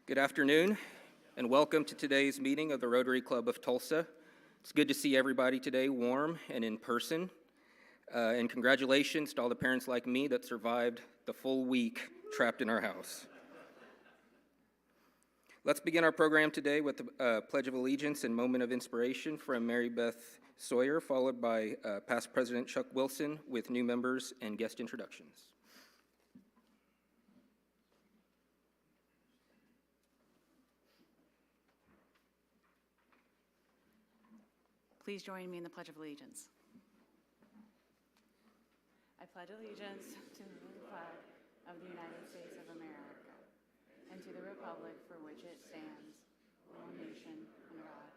Good afternoon, and welcome to today's meeting of the Rotary Club of Tulsa. It's good to see everybody today, warm and in person. And congratulations to all the parents like me that survived the full week trapped in our house. Let's begin our program today with the Pledge of Allegiance and moment of inspiration from Mary Beth Sawyer, followed by past President Chuck Wilson with new members and guest introductions. Please join me in the Pledge of Allegiance. I pledge allegiance to the flag of the United States of America and to the republic for which it stands, one nation, under God,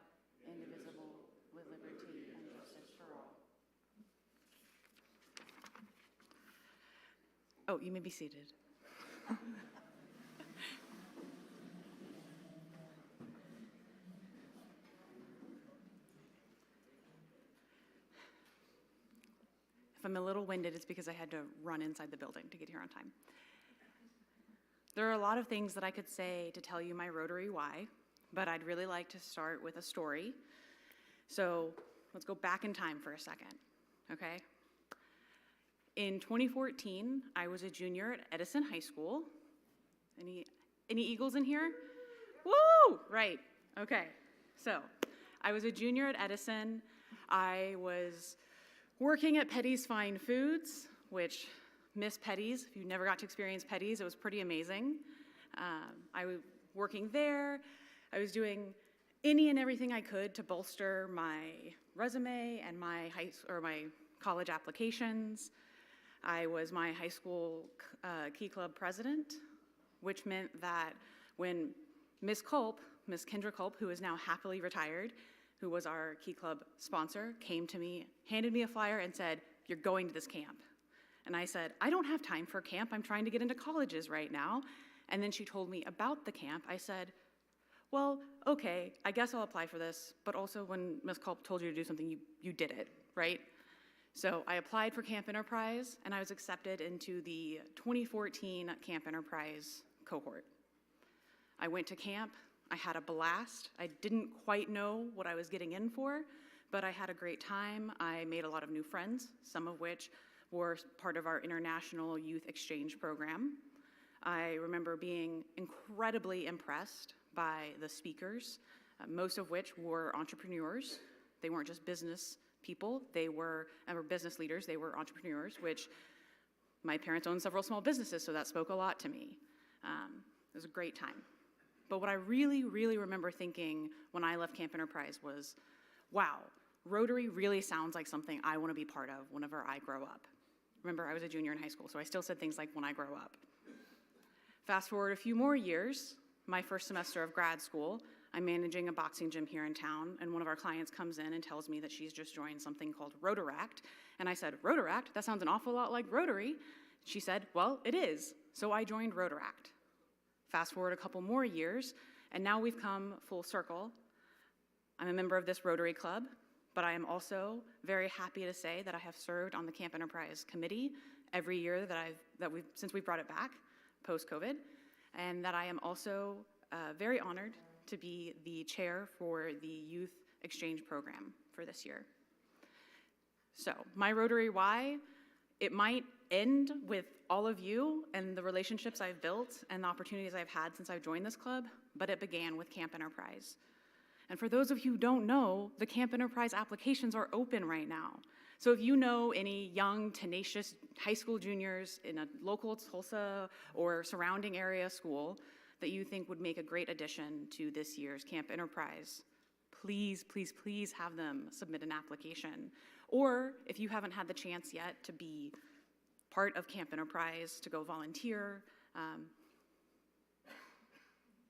indivisible, with liberty and justice for all. Oh, you may be seated. If I'm a little winded, it's because I had to run inside the building to get here on time. There are a lot of things that I could say to tell you my Rotary why, but I'd really like to start with a story. So let's go back in time for a second, okay? In 2014, I was a junior at Edison High School. Any Eagles in here? Woo! Right, okay. So I was a junior at Edison. I was working at Petty's Fine Foods, which miss Petty's. If you never got to experience Petty's, it was pretty amazing. I was working there. I was doing any and everything I could to bolster my resume and my college applications. I was my high school Key Club president, which meant that when Miss Kendra Culp, who is now happily retired, who was our Key Club sponsor, came to me, handed me a flyer and said, "You're going to this camp." And I said, "I don't have time for camp. I'm trying to get into colleges right now." And then she told me about the camp. I said, "Well, okay, I guess I'll apply for this, but also when Miss Culp told you to do something, you did it, right?" So I applied for Camp Enterprise, and I was accepted into the 2014 Camp Enterprise cohort. I went to camp. I had a blast. I didn't quite know what I was getting in for, but I had a great time. I made a lot of new friends, some of which were part of our international youth exchange program. I remember being incredibly impressed by the speakers, most of which were entrepreneurs. They weren't just business people, they were business leaders, they were entrepreneurs, which my parents own several small businesses, so that spoke a lot to me. It was a great time. But what I really, really remember thinking when I left Camp Enterprise was, wow, Rotary really sounds like something I want to be part of whenever I grow up. Remember, I was a junior in high school, so I still said things like, "when I grow up." Fast forward a few more years, my first semester of grad school, I'm managing a boxing gym here in town, and one of our clients comes in and tells me that she's just joined something called Rotaract. And I said, "Rotaract? That sounds an awful lot like Rotary." She said, "Well, it is." So I joined Rotaract. Fast forward a couple more years, and now we've come full circle. I'm a member of this Rotary Club, but I am also very happy to say that I have served on the Camp Enterprise Committee every year since we brought it back, post-COVID, and that I am also very honored to be the chair for the Youth Exchange Program for this year. So, my Rotary why, it might end with all of you and the relationships I've built and the opportunities I've had since I've joined this club, but it began with Camp Enterprise. And for those of you who don't know, the Camp Enterprise applications are open right now. So if you know any young, tenacious high school juniors in a local Tulsa or surrounding area school that you think would make a great addition to this year's Camp Enterprise, please, please, please have them submit an application. Or if you haven't had the chance yet to be part of Camp Enterprise, to go volunteer,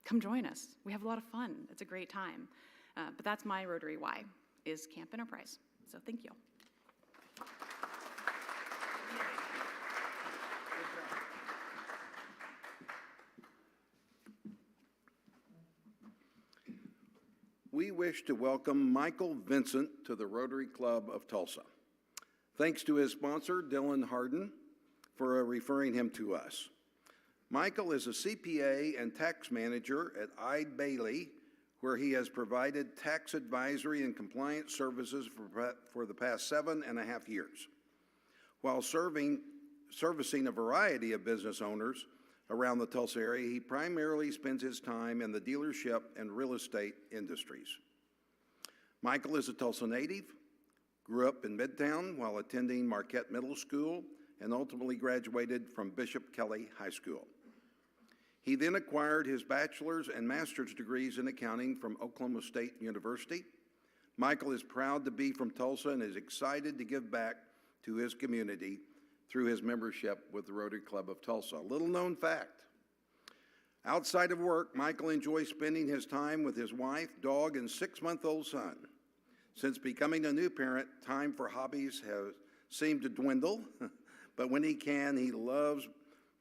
come join us. We have a lot of fun. It's a great time. But that's my Rotary why, is Camp Enterprise. So thank you. We wish to welcome Michael Vincent to the Rotary Club of Tulsa. Thanks to his sponsor, Dylan Harden, for referring him to us. Michael is a CPA and tax manager at Eide Bailey, where he has provided tax advisory and compliance services for the past 7.5 years. While servicing a variety of business owners around the Tulsa area, he primarily spends his time in the dealership and real estate industries. Michael is a Tulsa native, grew up in Midtown while attending Marquette Middle School, and ultimately graduated from Bishop Kelly High School. He then acquired his bachelor's and master's degrees in accounting from Oklahoma State University. Michael is proud to be from Tulsa and is excited to give back to his community through his membership with the Rotary Club of Tulsa. A little known fact: outside of work, Michael enjoys spending his time with his wife, dog, and 6-month-old son. Since becoming a new parent, time for hobbies has seemed to dwindle, but when he can, he loves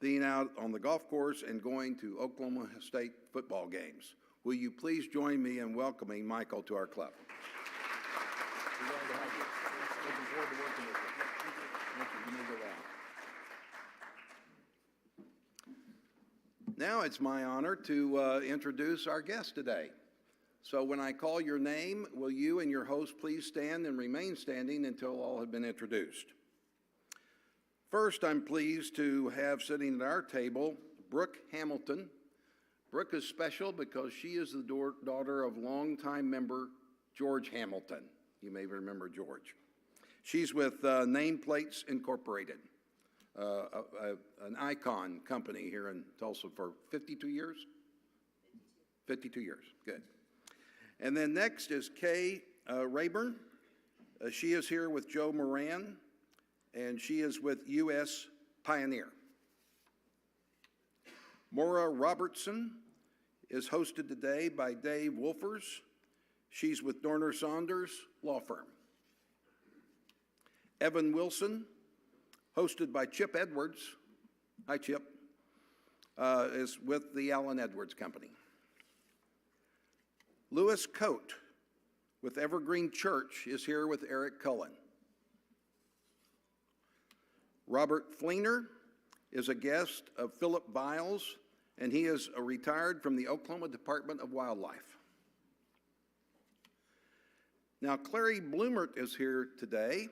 being out on the golf course and going to Oklahoma State football games. Will you please join me in welcoming Michael to our club? Looking forward to working with you. Thank you. You may go Now it's my honor to introduce our guest today. So when I call your name, will you and your host please stand and remain standing until all have been introduced? First, I'm pleased to have sitting at our table Brooke Hamilton. Brooke is special because she is the daughter of longtime member George Hamilton. You may remember George. She's with Nameplates Incorporated, an icon company here in Tulsa for 52 years? 52 years, good. And then next is Kay Rayburn. She is here with Joe Moran, and she is with U.S. Pioneer. Maura Robertson is hosted today by Dave Wolfers. She's with Dorner Saunders Law Firm. Evan Wilson, hosted by Chip Edwards. Hi, Chip. Is with the Allen Edwards Company. Lewis Coate with Evergreen Church is here with Eric Cullen. Robert Fleener is a guest of Philip Biles, and he is retired from the Oklahoma Department of Wildlife. Now, Clary Bloomert is here today,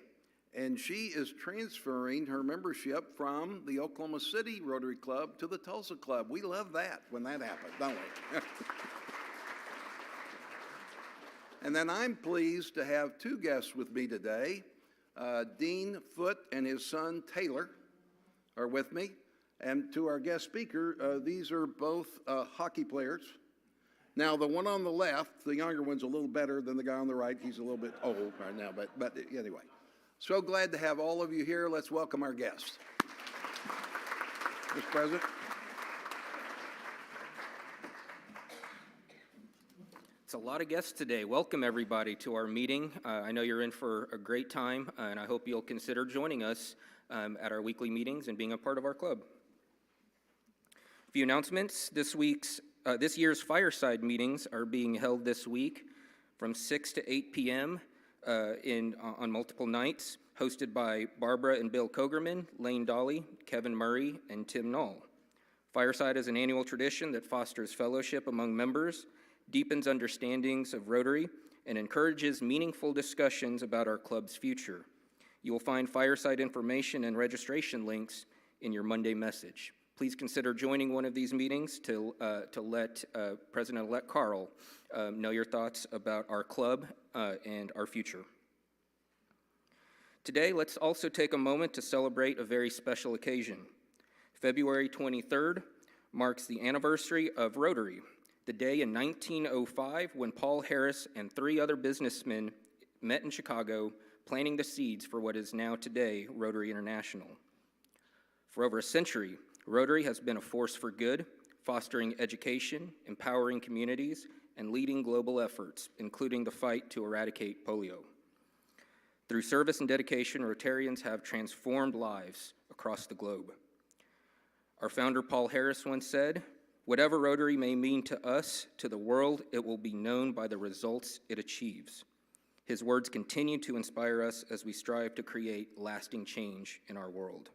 and she is transferring her membership from the Oklahoma City Rotary Club to the Tulsa Club. We love that when that happens, don't we? And then I'm pleased to have two guests with me today. Dean Foote and his son Taylor are with me. And to our guest speaker, these are both hockey players. Now, the one on the left, the younger one's a little better than the guy on the right. He's a little bit old right now, but anyway. So glad to have all of you here. Let's welcome our guests. Mr. President. It's a lot of guests today. Welcome, everybody, to our meeting. I know you're in for a great time, and I hope you'll consider joining us at our weekly meetings and being a part of our club. A few announcements. This year's fireside meetings are being held this week from 6 to 8 p.m. On multiple nights, hosted by Barbara and Bill Kogerman, Lane Dolly, Kevin Murray, and Tim Knoll. Fireside is an annual tradition that fosters fellowship among members, deepens understandings of Rotary, and encourages meaningful discussions about our club's future. You will find fireside information and registration links in your Monday message. Please consider joining one of these meetings to let President-elect Carl know your thoughts about our club and our future. Today, let's also take a moment to celebrate a very special occasion. February 23rd marks the anniversary of Rotary, the day in 1905 when Paul Harris and three other businessmen met in Chicago, planting the seeds for what is now today Rotary International. For over a century, Rotary has been a force for good, fostering education, empowering communities, and leading global efforts, including the fight to eradicate polio. Through service and dedication, Rotarians have transformed lives across the globe. Our founder, Paul Harris, once said, "Whatever Rotary may mean to us, to the world, it will be known by the results it achieves." His words continue to inspire us as we strive to create lasting change in our world.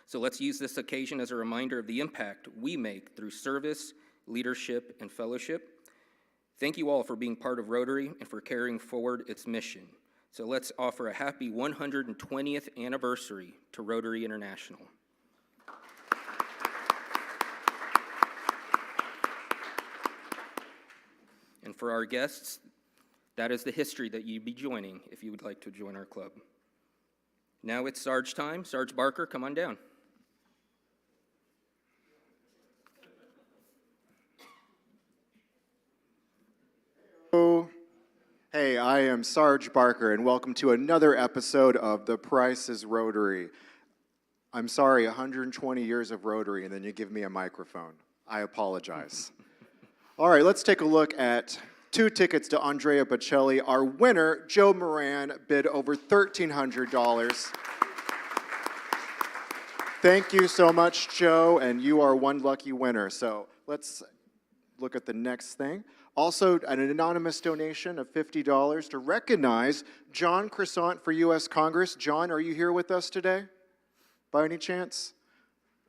So let's use this occasion as a reminder of the impact we make through service, leadership, and fellowship. Thank you all for being part of Rotary and for carrying forward its mission. So let's offer a happy 120th anniversary to Rotary International. And for our guests, that is the history that you'd be joining if you would like to join our club. Now it's Sarge time. Sarge Barker, come on down. Hey, I am Sarge Barker, and welcome to another episode of The Price is Rotary. I'm sorry, 120 years of Rotary, and then you give me a microphone. I apologize. All right, let's take a look at 2 tickets to Andrea Bocelli. Our winner, Joe Moran, bid over $1,300. Thank you so much, Joe, and you are one lucky winner. So let's look at the next thing. Also, an anonymous donation of $50 to recognize John Crescent for U.S. Congress. John, are you here with us today, by any chance?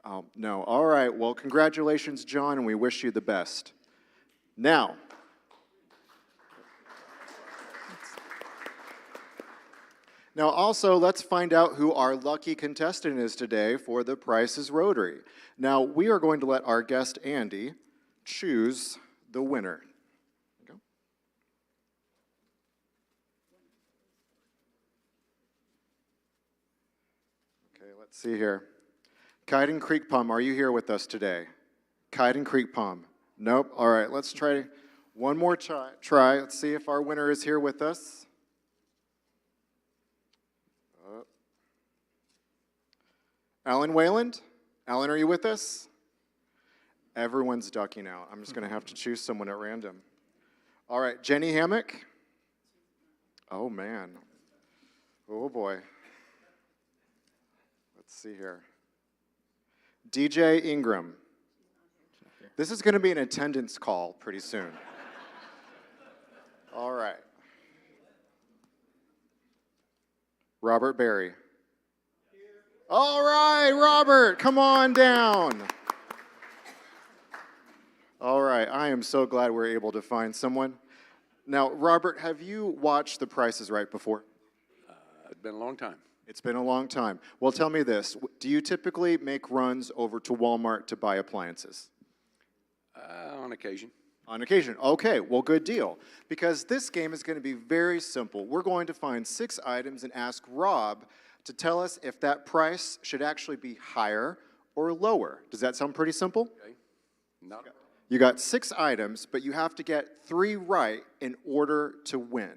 Oh, no. All right. Well, congratulations, John, and we wish you the best. Now, also, let's find out who our lucky contestant is today for the Price is Rotary. Now, we are going to let our guest, Andy, choose the winner. There you go. Okay, let's see here. Kiden Creek Palm, are you here with us today? Kiden Creek Palm. Nope. All right, let's try one more try. Let's see if our winner is here with us. Alan Wayland? Alan, are you with us? Everyone's ducking out. I'm just going to have to choose someone at random. All right, Jenny Hammock? Oh, man. Oh, boy. Let's see here. DJ Ingram. This is going to be an attendance call pretty soon. All right. Robert Berry. All right, Robert, come on down. All right, I am so glad we're able to find someone. Now, Robert, have you watched The Price is Right before? It's been a long time. It's been a long time. Well, tell me this. Do you typically make runs over to Walmart to buy appliances? On occasion. On occasion. Okay, well, good deal. Because this game is going to be very simple. We're going to find 6 items and ask Rob to tell us if that price should actually be higher or lower. Does that sound pretty simple? Okay. Not a You got 6 items, but you have to get 3 right in order to win.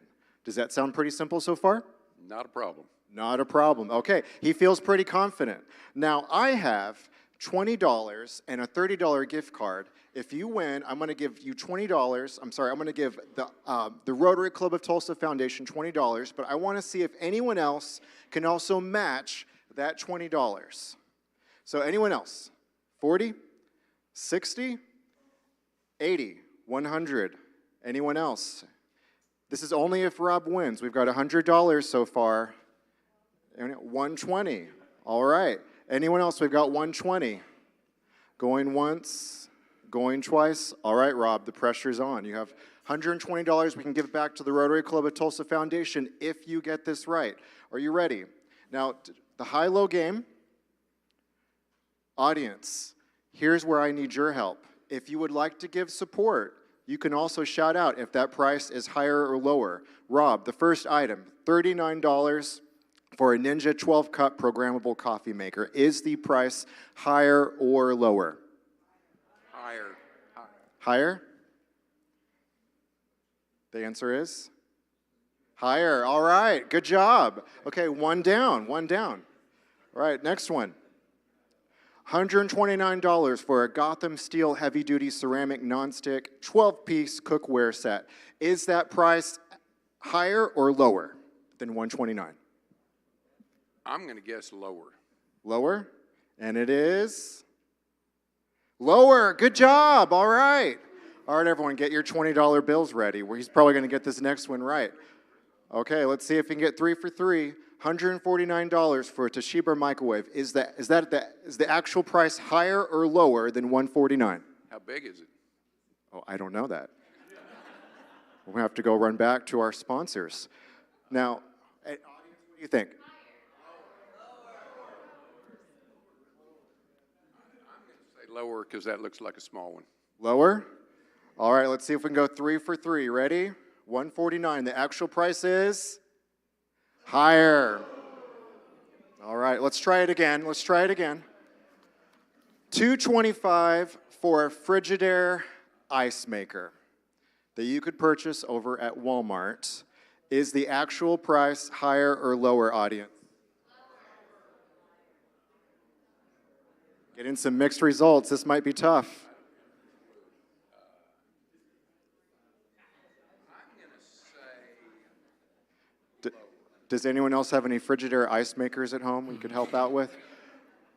Does that sound pretty simple so far? Not a problem. Not a problem. Okay, he feels pretty confident. Now, I have $20 and a $30 gift card. If you win, I'm going to give you $20. I'm going to give the Rotary Club of Tulsa Foundation $20, but I want to see if anyone else can also match that $20. So anyone else? 40? 60? 80? 100? Anyone else? This is only if Rob wins. We've got $100 so far. 120. All right. Anyone else? We've got 120. Going once, going twice. All right, Rob, the pressure's on. You have $120 we can give back to the Rotary Club of Tulsa Foundation if you get this right. Are you ready? Now, the high-low game. Audience, here's where I need your help. If you would like to give support, you can also shout out if that price is higher or lower. Rob, the first item, $39 for a Ninja 12-cup programmable coffee maker. Is the price higher or lower? Higher. Higher? The answer is? Higher. All right, good job. Okay, one down. All right, next one. $129 for a Gotham Steel heavy-duty ceramic nonstick 12-piece cookware set. Is that price higher or lower than $129? I'm going to guess lower. Lower? And it is lower. Good job. All right. All right, everyone, get your $20 bills ready. He's probably going to get this next one right. Okay, let's see if he can get 3 for 3. $149 for a Toshiba microwave. Is the actual price higher or lower than $149? How big is it? Oh, I don't know that. We'll have to go run back to our sponsors. Now, audience, what do you think? Say lower because that looks like a small one. Lower? All right, let's see if we can go 3 for 3. Ready? $149. The actual price is higher. All right, let's try it again. $225 for a Frigidaire ice maker that you could purchase over at Walmart. Is the actual price higher or lower, audience? Getting some mixed results. This might be tough. Does anyone else have any Frigidaire ice makers at home we could help out with?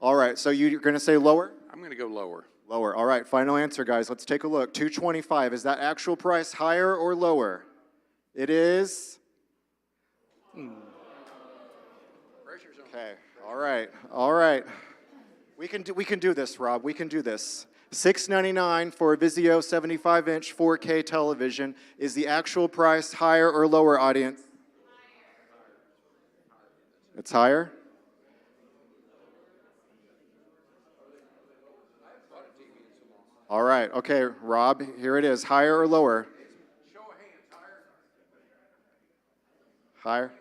All right, so you're going to say lower? I'm going to go lower. Lower. All right, final answer, guys. Let's take a look. $225. Is that actual price higher or lower? It is. Pressure's on. Okay. All right. We can do this, Rob. We can do this. $6.99 for a Vizio 75-inch 4K television. Is the actual price higher or lower, audience? It's higher? All right. Okay, Rob, here it is. Higher or lower? Show of hands, higher. Higher?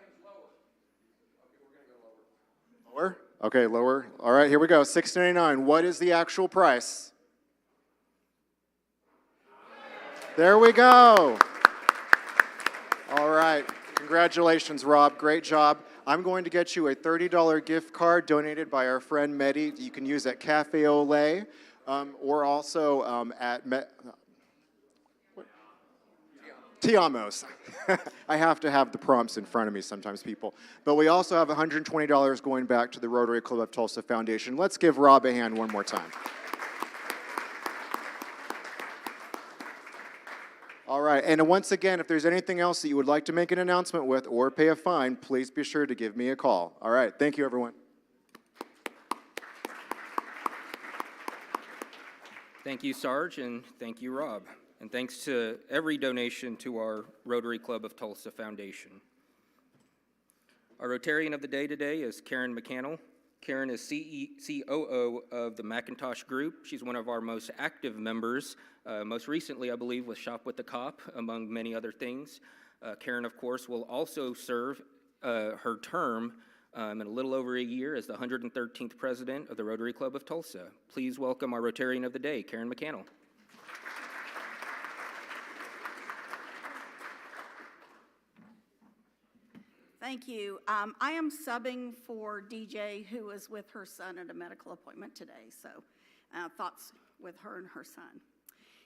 Lower? Okay, lower. All right, here we go. $6.99. What is the actual price? There we go. All right. Congratulations, Rob. Great job. I'm going to get you a $30 gift card donated by our friend Medi that you can use at Cafe Olay or also at Tiamos. I have to have the prompts in front of me sometimes, people. But we also have $120 going back to the Rotary Club of Tulsa Foundation. Let's give Rob a hand one more time. All right, and once again, if there's anything else that you would like to make an announcement with or pay a fine, please be sure to give me a call. All right, thank you, everyone. Thank you, Sarge, and thank you, Rob. And thanks to every donation to our Rotary Club of Tulsa Foundation. Our Rotarian of the day today is Karen McCannell. Karen is COO of the Macintosh Group. She's one of our most active members. Most recently, I believe, was Shop with the Cop, among many other things. Karen, of course, will also serve her term in a little over a year as the 113th president of the Rotary Club of Tulsa. Please welcome our Rotarian of the day, Karen McCannell. Thank you. I am subbing for DJ, who is with her son at a medical appointment today, so thoughts with her and her son.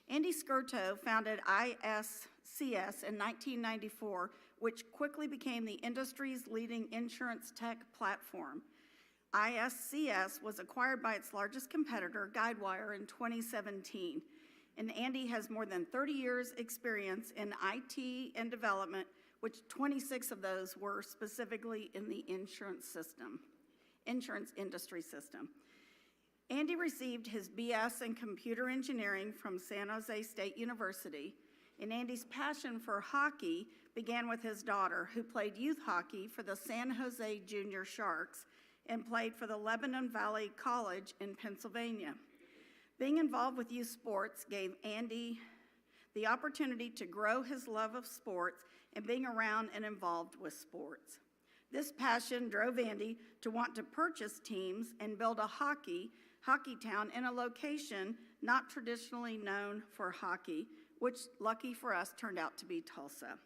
Andy Skirto founded ISCS in 1994, which quickly became the industry's leading insurance tech platform. ISCS was acquired by its largest competitor, Guidewire, in 2017, and Andy has more than 30 years' experience in IT and development, which 26 of those were specifically in the insurance industry system. Andy received his BS in computer engineering from San Jose State University, and Andy's passion for hockey began with his daughter, who played youth hockey for the San Jose Junior Sharks and played for the Lebanon Valley College in Pennsylvania. Being involved with youth sports gave Andy the opportunity to grow his love of sports and being around and involved with sports. This passion drove Andy to want to purchase teams and build a hockey town in a location not traditionally known for hockey, which, lucky for us, turned out to be Tulsa.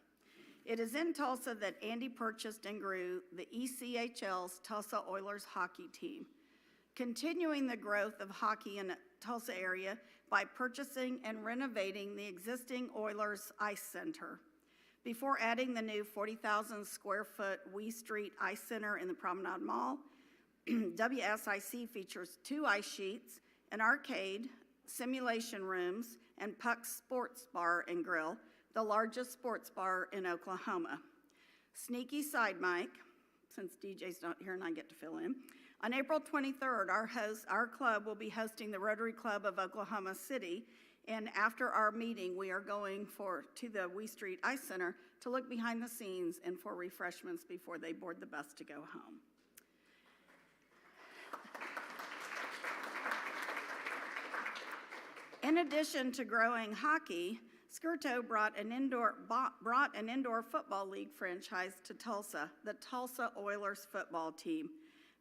It is in Tulsa that Andy purchased and grew the ECHL's Tulsa Oilers hockey team, continuing the growth of hockey in the Tulsa area by purchasing and renovating the existing Oilers Ice Center, before adding the new 40,000 square foot Wee Street Ice Center in the Promenade Mall. WSIC features 2 ice sheets, an arcade, simulation rooms, and Puck's Sports Bar and Grill, the largest sports bar in Oklahoma. Sneaky side mic, since DJ's not here and I get to fill in. On April 23rd, our club will be hosting the Rotary Club of Oklahoma City, and after our meeting, we are going to the Wee Street Ice Center to look behind the scenes and for refreshments before they board the bus to go home. In addition to growing hockey, Skirto brought an indoor football league franchise to Tulsa, the Tulsa Oilers football team.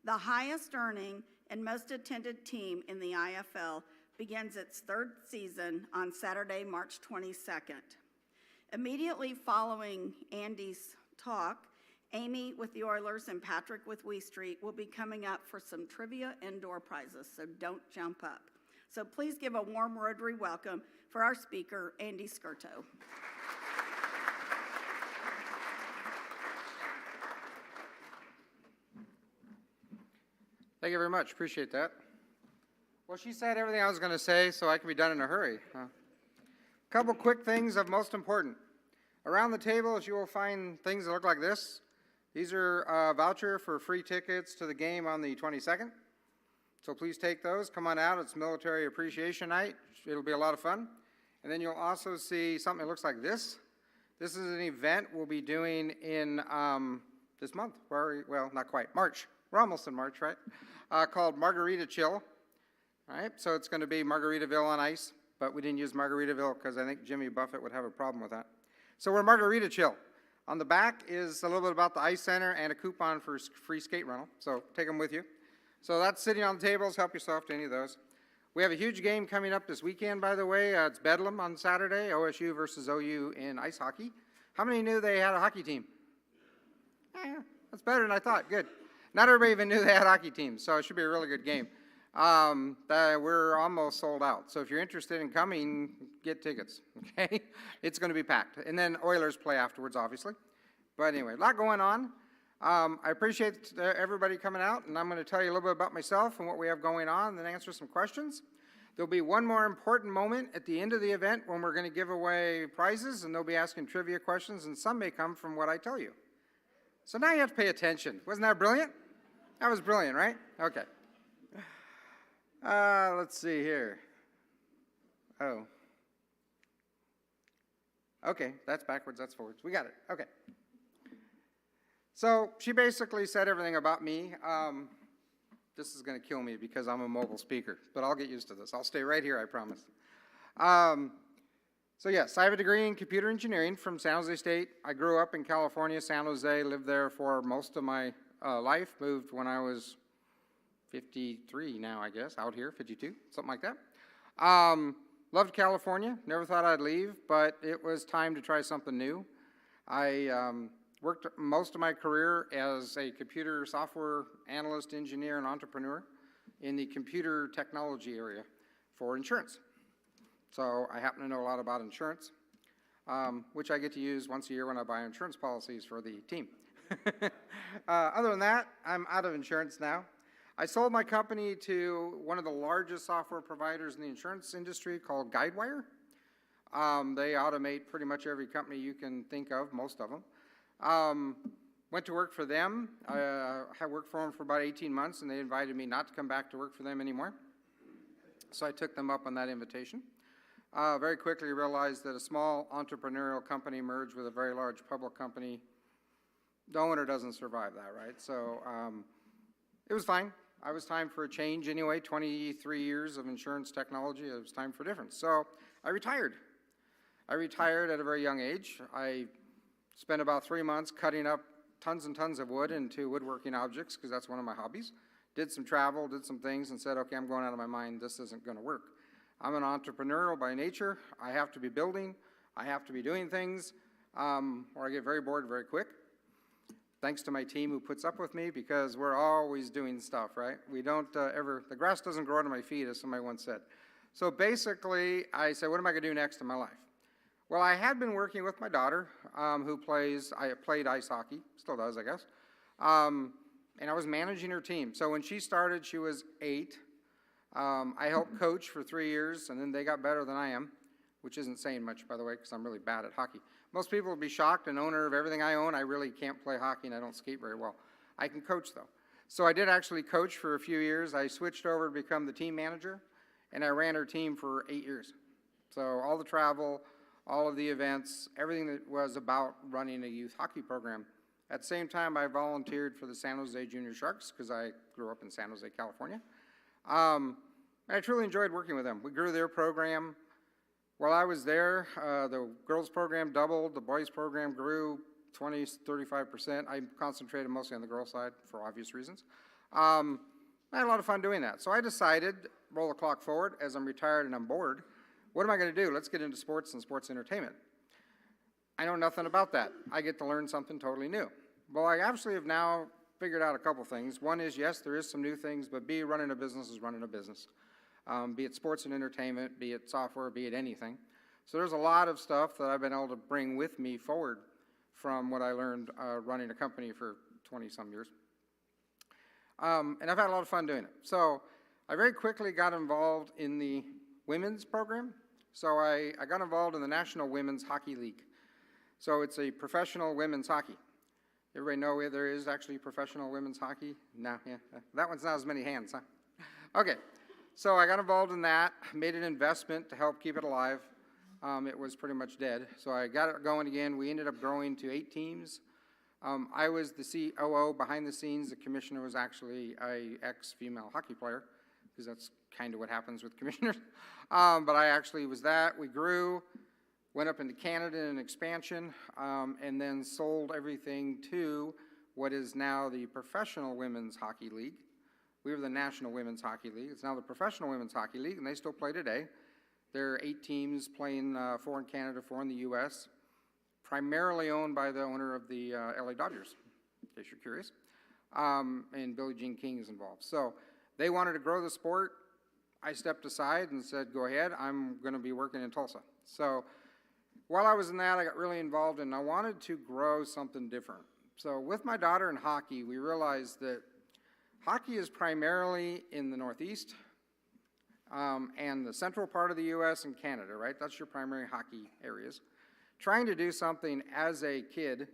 The highest earning and most attended team in the IFL begins its 3rd season on Saturday, March 22nd. Immediately following Andy's talk, Amy with the Oilers and Patrick with Wee Street will be coming up for some trivia and door prizes, so don't jump up. So please give a warm Rotary welcome for our speaker, Andy Skirto. Thank you very much. Appreciate that. Well, she said everything I was going to say, so I can be done in a hurry. A couple quick things of most important. Around the tables, you will find things that look like this. These are a voucher for free tickets to the game on the 22nd. So please take those, come on out, it's Military Appreciation Night, it'll be a lot of fun. And then you'll also see something that looks like this. This is an event we'll be doing in this month, well, not quite, March. We're almost in March, right? Called Margarita Chill. All right, so it's going to be Margaritaville on ice, but we didn't use Margaritaville because I think Jimmy Buffett would have a problem with that. So we're Margarita Chill. On the back is a little bit about the ice center and a coupon for free skate rental, so take them with you. So that's sitting on the tables, help yourself to any of those. We have a huge game coming up this weekend, by the way. It's Bedlam on Saturday, OSU versus OU in ice hockey. How many knew they had a hockey team? Yeah, that's better than I thought, good. Not everybody even knew they had hockey teams, so it should be a really good game. We're almost sold out, so if you're interested in coming, get tickets, okay? It's going to be packed. And then Oilers play afterwards, obviously. But anyway, a lot going on. I appreciate everybody coming out, and I'm going to tell you a little bit about myself and what we have going on, and then answer some questions. There'll be one more important moment at the end of the event when we're going to give away prizes, and they'll be asking trivia questions, and some may come from what I tell you. So now you have to pay attention. Wasn't that brilliant? That was brilliant, right? Okay. Let's see here. Oh. Okay, that's backwards, that's forwards. We got it, okay. So she basically said everything about me. This is going to kill me because I'm a mobile speaker, but I'll get used to this. I'll stay right here, I promise. So yes, I have a degree in computer engineering from San Jose State. I grew up in California, San Jose, lived there for most of my life, moved when I was 53 now, I guess, out here, 52, something like that. Loved California, never thought I'd leave, but it was time to try something new. I worked most of my career as a computer software analyst, engineer, and entrepreneur in the computer technology area for insurance. So I happen to know a lot about insurance, which I get to use once a year when I buy insurance policies for the team. Other than that, I'm out of insurance now. I sold my company to one of the largest software providers in the insurance industry called Guidewire. They automate pretty much every company you can think of, most of them. Went to work for them. I worked for them for about 18 months, and they invited me not to come back to work for them anymore. So I took them up on that invitation. Very quickly realized that a small entrepreneurial company merged with a very large public company, the owner doesn't survive that, right? So it was fine. I was time for a change anyway, 23 years of insurance technology, it was time for difference. So I retired. I retired at a very young age. I spent about 3 months cutting up tons and tons of wood into woodworking objects, because that's one of my hobbies. Did some travel, did some things, and said, okay, I'm going out of my mind, this isn't gonna work. I'm an entrepreneurial by nature. I have to be building, I have to be doing things, or I get very bored very quick. Thanks to my team who puts up with me, because we're always doing stuff, right? We don't the grass doesn't grow under my feet, as somebody once said. So basically, I said, what am I gonna do next in my life? Well, I had been working with my daughter, who played ice hockey, still does, I guess, and I was managing her team. So when she started, she was 8. I helped coach for 3 years, and then they got better than I am, which isn't saying much, by the way, because I'm really bad at hockey. Most people would be shocked, an owner of everything I own, I really can't play hockey, and I don't skate very well. I can coach, though. So I did actually coach for a few years. I switched over to become the team manager, and I ran her team for 8 years. So all the travel, all of the events, everything that was about running a youth hockey program. At the same time, I volunteered for the San Jose Junior Sharks, because I grew up in San Jose, California. I truly enjoyed working with them. We grew their program. While I was there, the girls program doubled, the boys program grew 20, 35%. I concentrated mostly on the girls side for obvious reasons. I had a lot of fun doing that. So I decided, roll the clock forward, as I'm retired and I'm bored, what am I gonna do? Let's get into sports and sports entertainment. I know nothing about that. I get to learn something totally new. Well, I actually have now figured out a couple things. One is, yes, there is some new things, but B, running a business is running a business. Be it sports and entertainment, be it software, be it anything. So there's a lot of stuff that I've been able to bring with me forward from what I learned running a company for 20-some years. And I've had a lot of fun doing it. So I very quickly got involved in the women's program. So I got involved in the National Women's Hockey League. So it's a professional women's hockey. Everybody know there is actually professional women's hockey? No, yeah, that one's not as many hands, huh? Okay, so I got involved in that, made an investment to help keep it alive. It was pretty much dead, so I got it going again. We ended up growing to 8 teams. I was the COO behind the scenes. The commissioner was actually a ex-female hockey player, because that's kind of what happens with commissioners. But I actually was that. We grew, went up into Canada in expansion, and then sold everything to what is now the Professional Women's Hockey League. We were the National Women's Hockey League. It's now the Professional Women's Hockey League, and they still play today. There are 8 teams playing, 4 in Canada, 4 in the U.S., primarily owned by the owner of the LA Dodgers, in case you're curious. And Billie Jean King is involved. So they wanted to grow the sport. I stepped aside and said, go ahead, I'm going to be working in Tulsa. So while I was in that, I got really involved, and I wanted to grow something different. So with my daughter in hockey, we realized that hockey is primarily in the Northeast and the central part of the U.S. and Canada, right? That's your primary hockey areas. Trying to do something as a kid,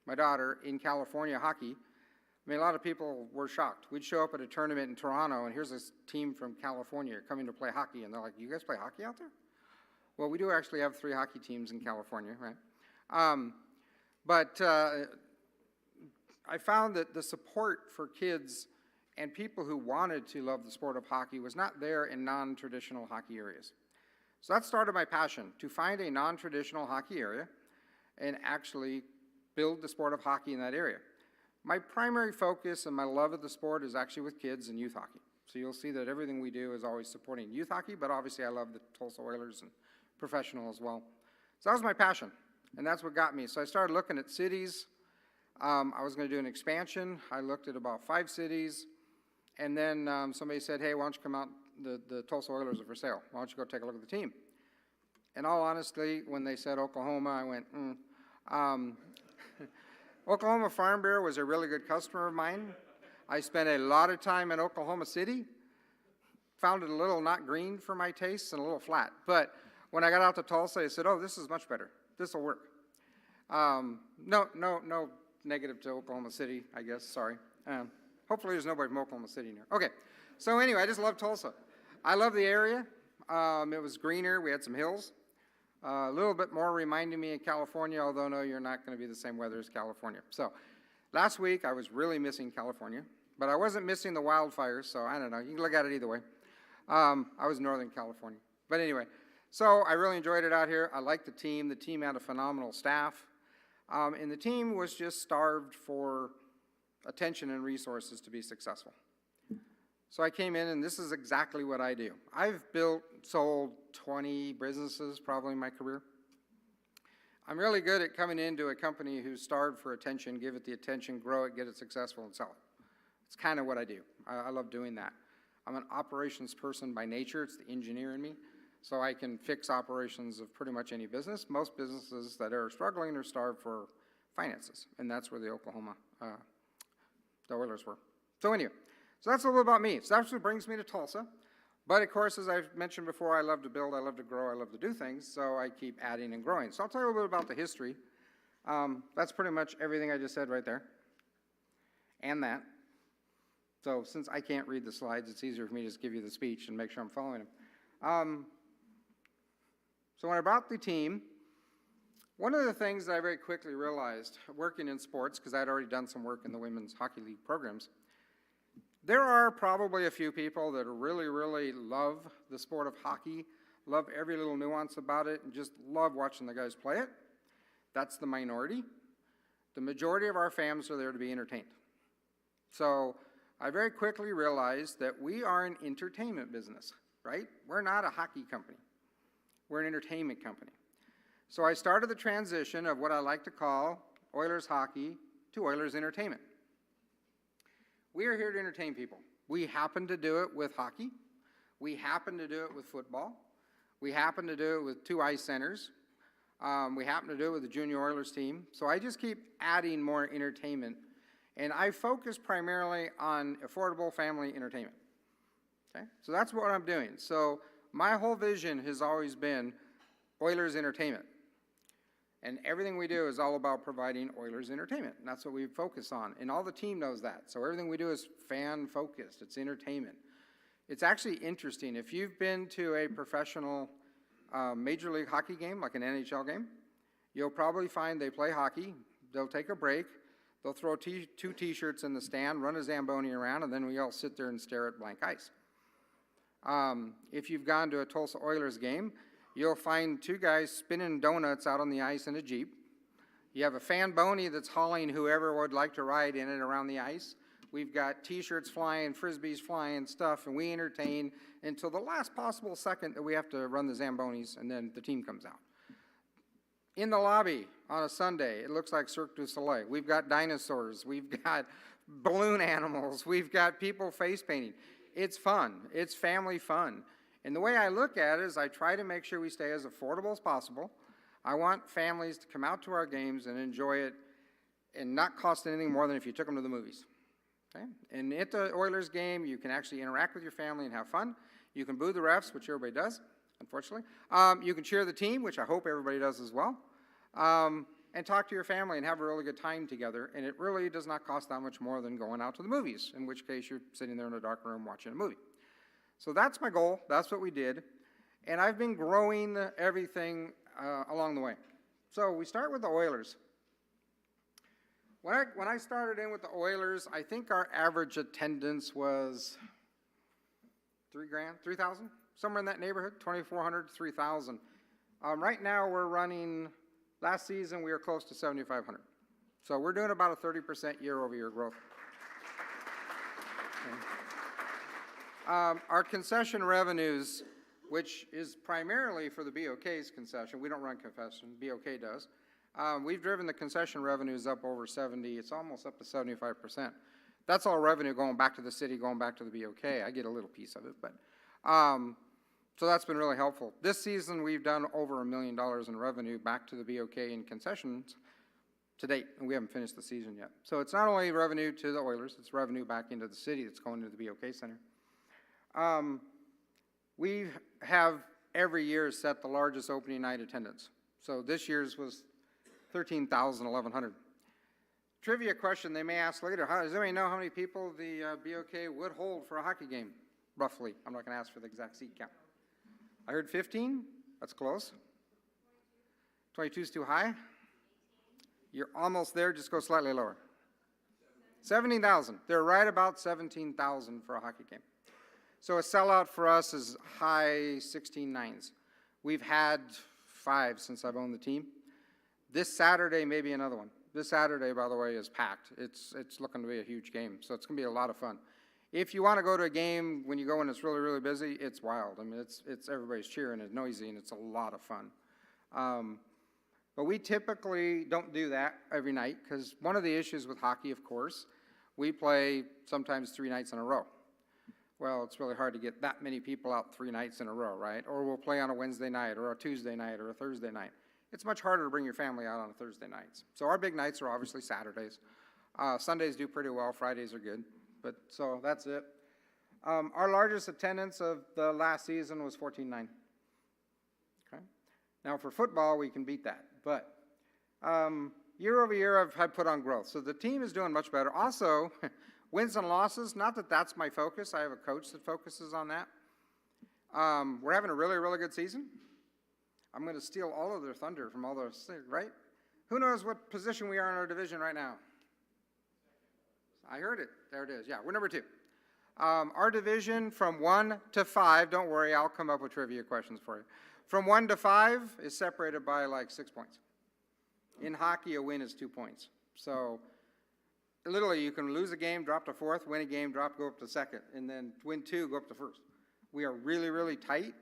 my daughter, in California hockey, I mean, a lot of people were shocked. We'd show up at a tournament in Toronto, and here's this team from California coming to play hockey, and they're like, you guys play hockey out there? Well, we do actually have 3 hockey teams in California, right? But I found that the support for kids and people who wanted to love the sport of hockey was not there in non-traditional hockey areas. So that started my passion, to find a non-traditional hockey area and actually build the sport of hockey in that area. My primary focus and my love of the sport is actually with kids and youth hockey. So you'll see that everything we do is always supporting youth hockey, but obviously I love the Tulsa Oilers and professional as well. So that was my passion, and that's what got me. So I started looking at cities. I was going to do an expansion. I looked at about 5 cities, and then somebody said, hey, why don't you come out, the Tulsa Oilers are for sale. Why don't you go take a look at the team? And all honestly, when they said Oklahoma, I went, Oklahoma Farm Bureau was a really good customer of mine. I spent a lot of time in Oklahoma City. Found it a little not green for my tastes and a little flat. But when I got out to Tulsa, I said, oh, this is much better. This will work. No negative to Oklahoma City, I guess. Sorry. Hopefully there's nobody from Oklahoma City in here. Okay. So anyway, I just love Tulsa. I love the area. It was greener. We had some hills. A little bit more reminding me of California, although no, you're not going to be the same weather as California. So last week, I was really missing California, but I wasn't missing the wildfires, so I don't know. You can look at it either way. I was in Northern California. But anyway, so I really enjoyed it out here. I liked the team. The team had a phenomenal staff. And the team was just starved for attention and resources to be successful. So I came in, and this is exactly what I do. I've sold 20 businesses probably in my career. I'm really good at coming into a company who's starved for attention, give it the attention, grow it, get it successful, and sell it. It's kind of what I do. I love doing that. I'm an operations person by nature. It's the engineer in me. So I can fix operations of pretty much any business. Most businesses that are struggling are starved for finances, and that's where the the Oilers were. So anyway, so that's a little bit about me. So that's what brings me to Tulsa. But of course, as I've mentioned before, I love to build, I love to grow, I love to do things, so I keep adding and growing. So I'll tell you a little bit about the history. That's pretty much everything I just said right there, and that. So since I can't read the slides, it's easier for me to just give you the speech and make sure I'm following them. So when I brought the team, one of the things that I very quickly realized, working in sports, because I'd already done some work in the Women's Hockey League programs, there are probably a few people that really, really love the sport of hockey, love every little nuance about it, and just love watching the guys play it. That's the minority. The majority of our fans are there to be entertained. So I very quickly realized that we are an entertainment business, right? We're not a hockey company. We're an entertainment company. So I started the transition of what I like to call Oilers hockey to Oilers entertainment. We are here to entertain people. We happen to do it with hockey. We happen to do it with football. We happen to do it with 2 ice centers. We happen to do it with the junior Oilers team. So I just keep adding more entertainment. And I focus primarily on affordable family entertainment. Okay? So that's what I'm doing. So my whole vision has always been Oilers entertainment. And everything we do is all about providing Oilers entertainment. And that's what we focus on. And all the team knows that. So everything we do is fan-focused. It's entertainment. It's actually interesting. If you've been to a professional Major League Hockey game, like an NHL game, you'll probably find they play hockey, they'll take a break, they'll throw two T-shirts in the stand, run a Zamboni around, and then we all sit there and stare at blank ice. If you've gone to a Tulsa Oilers game, you'll find two guys spinning donuts out on the ice in a Jeep. You have a fan bony that's hauling whoever would like to ride in it around the ice. We've got T-shirts flying, Frisbees flying, stuff, and we entertain until the last possible second that we have to run the Zambonis, and then the team comes out. In the lobby on a Sunday, it looks like Cirque du Soleil. We've got dinosaurs, we've got balloon animals, we've got people face painting. It's fun, it's family fun. And the way I look at it is I try to make sure we stay as affordable as possible. I want families to come out to our games and enjoy it and not cost anything more than if you took them to the movies. Okay? And at the Oilers game, you can actually interact with your family and have fun. You can boo the refs, which everybody does, unfortunately. You can cheer the team, which I hope everybody does as well. And talk to your family and have a really good time together. And it really does not cost that much more than going out to the movies, in which case you're sitting there in a dark room watching a movie. So that's my goal. That's what we did. And I've been growing everything along the way. So we start with the Oilers. When I started in with the Oilers, I think our average attendance was $3,000, somewhere in that neighborhood, 2,400 to 3,000. Right now we're running, last season we were close to 7,500. So we're doing about a 30% year-over-year growth. Okay. Our concession revenues, which is primarily for the BOK's concession, we don't run concession, BOK does. We've driven the concession revenues up over 70, it's almost up to 75%. That's all revenue going back to the city, going back to the BOK. I get a little piece of it, but, so that's been really helpful. This season, we've done over $1 million in revenue back to the BOK in concessions to date, and we haven't finished the season yet. So it's not only revenue to the Oilers, it's revenue back into the city that's going into the BOK Center. We have every year set the largest opening night attendance. So this year's was 13,000, 1,100. Trivia question they may ask later, does anybody know how many people the BOK would hold for a hockey game, roughly? I'm not going to ask for the exact seat count. I heard 15, that's close. 22 is too high. You're almost there, just go slightly lower. 17,000, they're right about 17,000 for a hockey game. So a sellout for us is high 16.9s. We've had 5 since I've owned the team. This Saturday, maybe another one. This Saturday, by the way, is packed. It's looking to be a huge game, so it's going to be a lot of fun. If you want to go to a game when you go and it's really, really busy, it's wild. I mean, it's everybody's cheering, it's noisy, and it's a lot of fun. But we typically don't do that every night, because one of the issues with hockey, of course, we play sometimes 3 nights in a row. Well, it's really hard to get that many people out 3 nights in a row, right? Or we'll play on a Wednesday night, or a Tuesday night, or a Thursday night. It's much harder to bring your family out on a Thursday nights. So our big nights are obviously Saturdays. Sundays do pretty well, Fridays are good. But so that's it. Our largest attendance of the last season was 14.9. Okay. Now for football, we can beat that. But year over year, I've put on growth. So the team is doing much better. Also, wins and losses, not that that's my focus. I have a coach that focuses on that. We're having a really, really good season. I'm going to steal all of their thunder from all those things, right? Who knows what position we are in our division right now? I heard it. There it is. Yeah, we're number 2. Our division from 1 to 5, don't worry, I'll come up with trivia questions for you. From 1 to 5 is separated by like 6 points. In hockey, a win is 2 points. So literally, you can lose a game, drop to 4th, win a game, go up to 2nd, and then win 2, go up to 1st. We are really, really tight.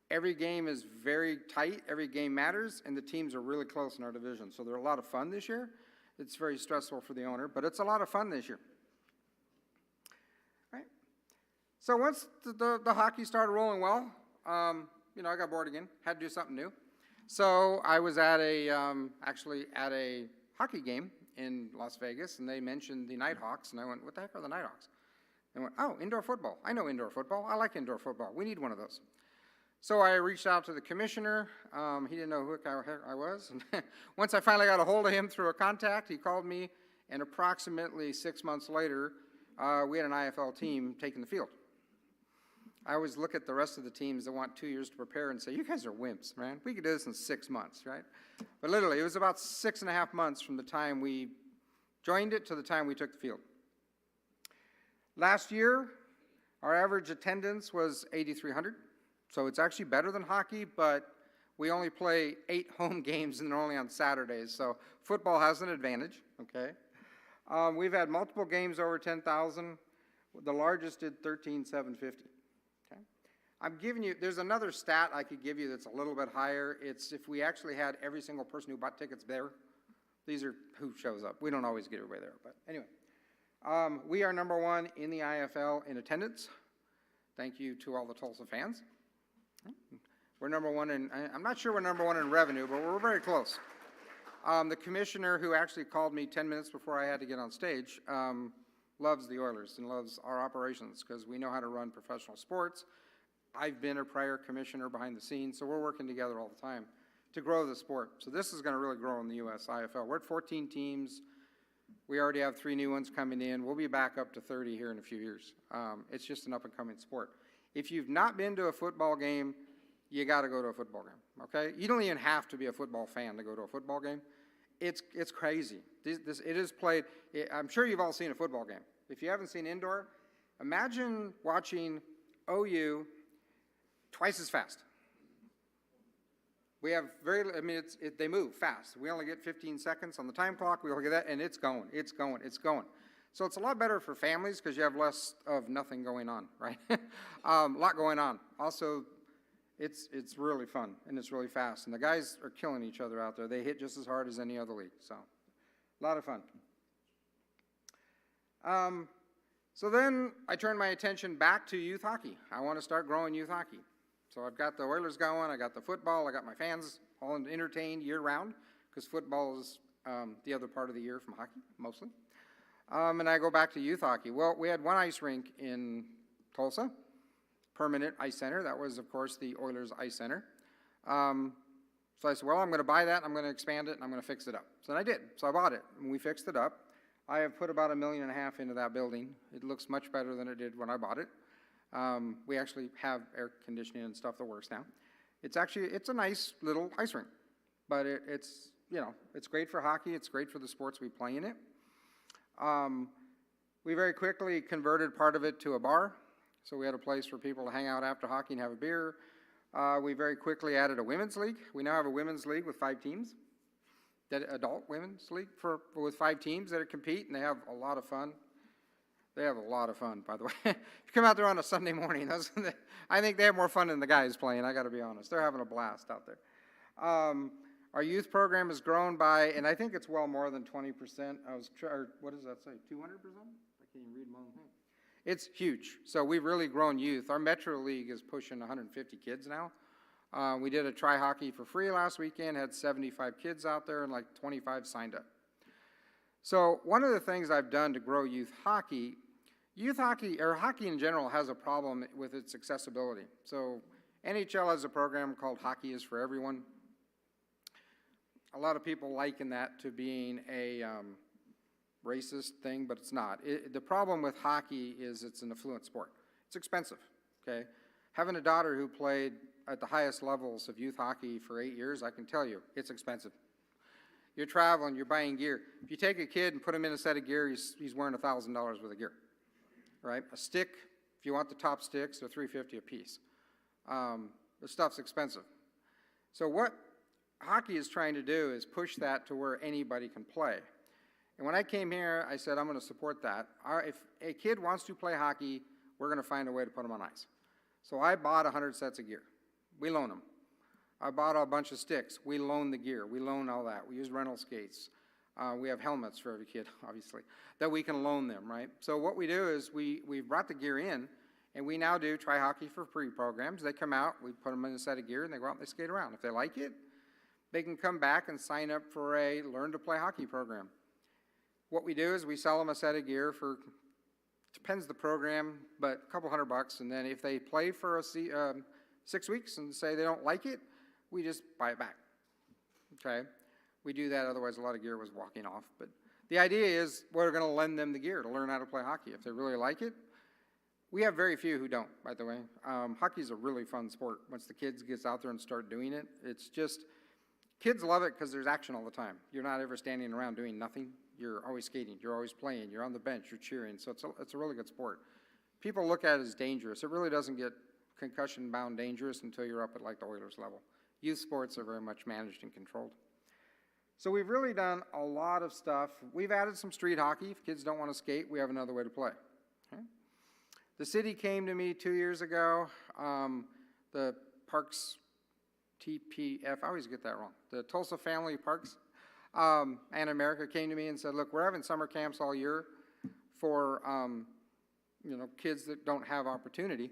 Every game is very tight. Every game matters, and the teams are really close in our division. So they're a lot of fun this year. It's very stressful for the owner, but it's a lot of fun this year. Right? So once the hockey started rolling well, you know, I got bored again. Had to do something new. So I was at actually at a hockey game in Las Vegas, and they mentioned the Nighthawks, and I went, what the heck are the Nighthawks? They went, oh, indoor football. I know indoor football. I like indoor football. We need one of those. So I reached out to the commissioner. He didn't know who I was. Once I finally got a hold of him through a contact, he called me, and approximately 6 months later, we had an IFL team taking the field. I always look at the rest of the teams that want 2 years to prepare and say, you guys are wimps, man. We could do this in 6 months, right? But literally, it was about 6.5 months from the time we joined it to the time we took the field. Last year, our average attendance was 8,300. So it's actually better than hockey, but we only play 8 home games and they're only on Saturdays. So football has an advantage, okay? We've had multiple games over 10,000. The largest did 13,750. Okay? I'm giving you, there's another stat I could give you that's a little bit higher. It's if we actually had every single person who bought tickets there. These are who shows up. We don't always get everybody there, but anyway. We are #1 in the IFL in attendance. Thank you to all the Tulsa fans. We're #1 in, I'm not sure we're #1 in revenue, but we're very close. The commissioner who actually called me 10 minutes before I had to get on stage loves the Oilers and loves our operations because we know how to run professional sports. I've been a prior commissioner behind the scenes, so we're working together all the time to grow the sport. So this is going to really grow in the U.S. IFL. We're at 14 teams. We already have 3 new ones coming in. We'll be back up to 30 here in a few years. It's just an up-and-coming sport. If you've not been to a football game, you got to go to a football game, okay? You don't even have to be a football fan to go to a football game. It's crazy. It is played, I'm sure you've all seen a football game. If you haven't seen indoor, imagine watching OU twice as fast. We have they move fast. We only get 15 seconds on the time clock. We only get that, and it's going, it's going, it's going. So it's a lot better for families because you have less of nothing going on, right? A lot going on. Also, it's really fun, and it's really fast. And the guys are killing each other out there. They hit just as hard as any other league, so a lot of fun. So then I turned my attention back to youth hockey. I want to start growing youth hockey. So I've got the Oilers going, I got the football, I got my fans all entertained year-round, because football is the other part of the year from hockey, mostly. And I go back to youth hockey. Well, we had one ice rink in Tulsa, permanent ice center. That was, of course, the Oilers Ice Center. So I said, well, I'm going to buy that, I'm going to expand it, and I'm going to fix it up. So I did. So I bought it, and we fixed it up. I have put about $1.5 million into that building. It looks much better than it did when I bought it. We actually have air conditioning and stuff that works now. It's a nice little ice rink, but it's great for hockey. It's great for the sports we play in it. We very quickly converted part of it to a bar. So we had a place for people to hang out after hockey and have a beer. We very quickly added a women's league. We now have a women's league with 5 teams. Adult women's league with 5 teams that compete, and they have a lot of fun. They have a lot of fun, by the way. If you come out there on a Sunday morning, I think they have more fun than the guys playing, I got to be honest. They're having a blast out there. Our youth program has grown by, and I think it's well more than 20%. What does that say, 200%? I can't even read my own thing. It's huge. So we've really grown youth. Our Metro League is pushing 150 kids now. We did a try hockey for free last weekend, had 75 kids out there, and like 25 signed up. So one of the things I've done to grow youth hockey, or hockey in general, has a problem with its accessibility. So NHL has a program called Hockey is for Everyone. A lot of people liken that to being a racist thing, but it's not. The problem with hockey is it's an affluent sport. It's expensive, okay? Having a daughter who played at the highest levels of youth hockey for 8 years, I can tell you, it's expensive. You're traveling, you're buying gear. If you take a kid and put him in a set of gear, he's wearing $1,000 worth of gear, right? A stick, if you want the top sticks, they're $350 a piece. The stuff's expensive. So what hockey is trying to do is push that to where anybody can play. And when I came here, I said, I'm going to support that. If a kid wants to play hockey, we're going to find a way to put them on ice. So I bought 100 sets of gear. We loan them. I bought a bunch of sticks. We loan the gear. We loan all that. We use rental skates. We have helmets for every kid, obviously, that we can loan them, right? So what we do is we brought the gear in, and we now do try hockey for free programs. They come out, we put them in a set of gear, and they go out and they skate around. If they like it, they can come back and sign up for a Learn to Play Hockey program. What we do is we sell them a set of gear for, depends the program, but a couple $100, and then if they play for 6 weeks and say they don't like it, we just buy it back, okay? We do that, otherwise a lot of gear was walking off. But the idea is we're going to lend them the gear to learn how to play hockey. If they really like it, We have very few who don't, by the way. Hockey's a really fun sport. Once the kids gets out there and start doing it, it's just, kids love it because there's action all the time. You're not ever standing around doing nothing. You're always skating, you're always playing, you're on the bench, you're cheering, so it's a really good sport. People look at it as dangerous. It really doesn't get concussion-bound dangerous until you're up at like the Oilers level. Youth sports are very much managed and controlled. So we've really done a lot of stuff. We've added some street hockey. If kids don't want to skate, we have another way to play. Okay? The city came to me 2 years ago. The Parks TPF, I always get that wrong. The Tulsa Family Parks and America came to me and said, look, we're having summer camps all year for kids that don't have opportunity,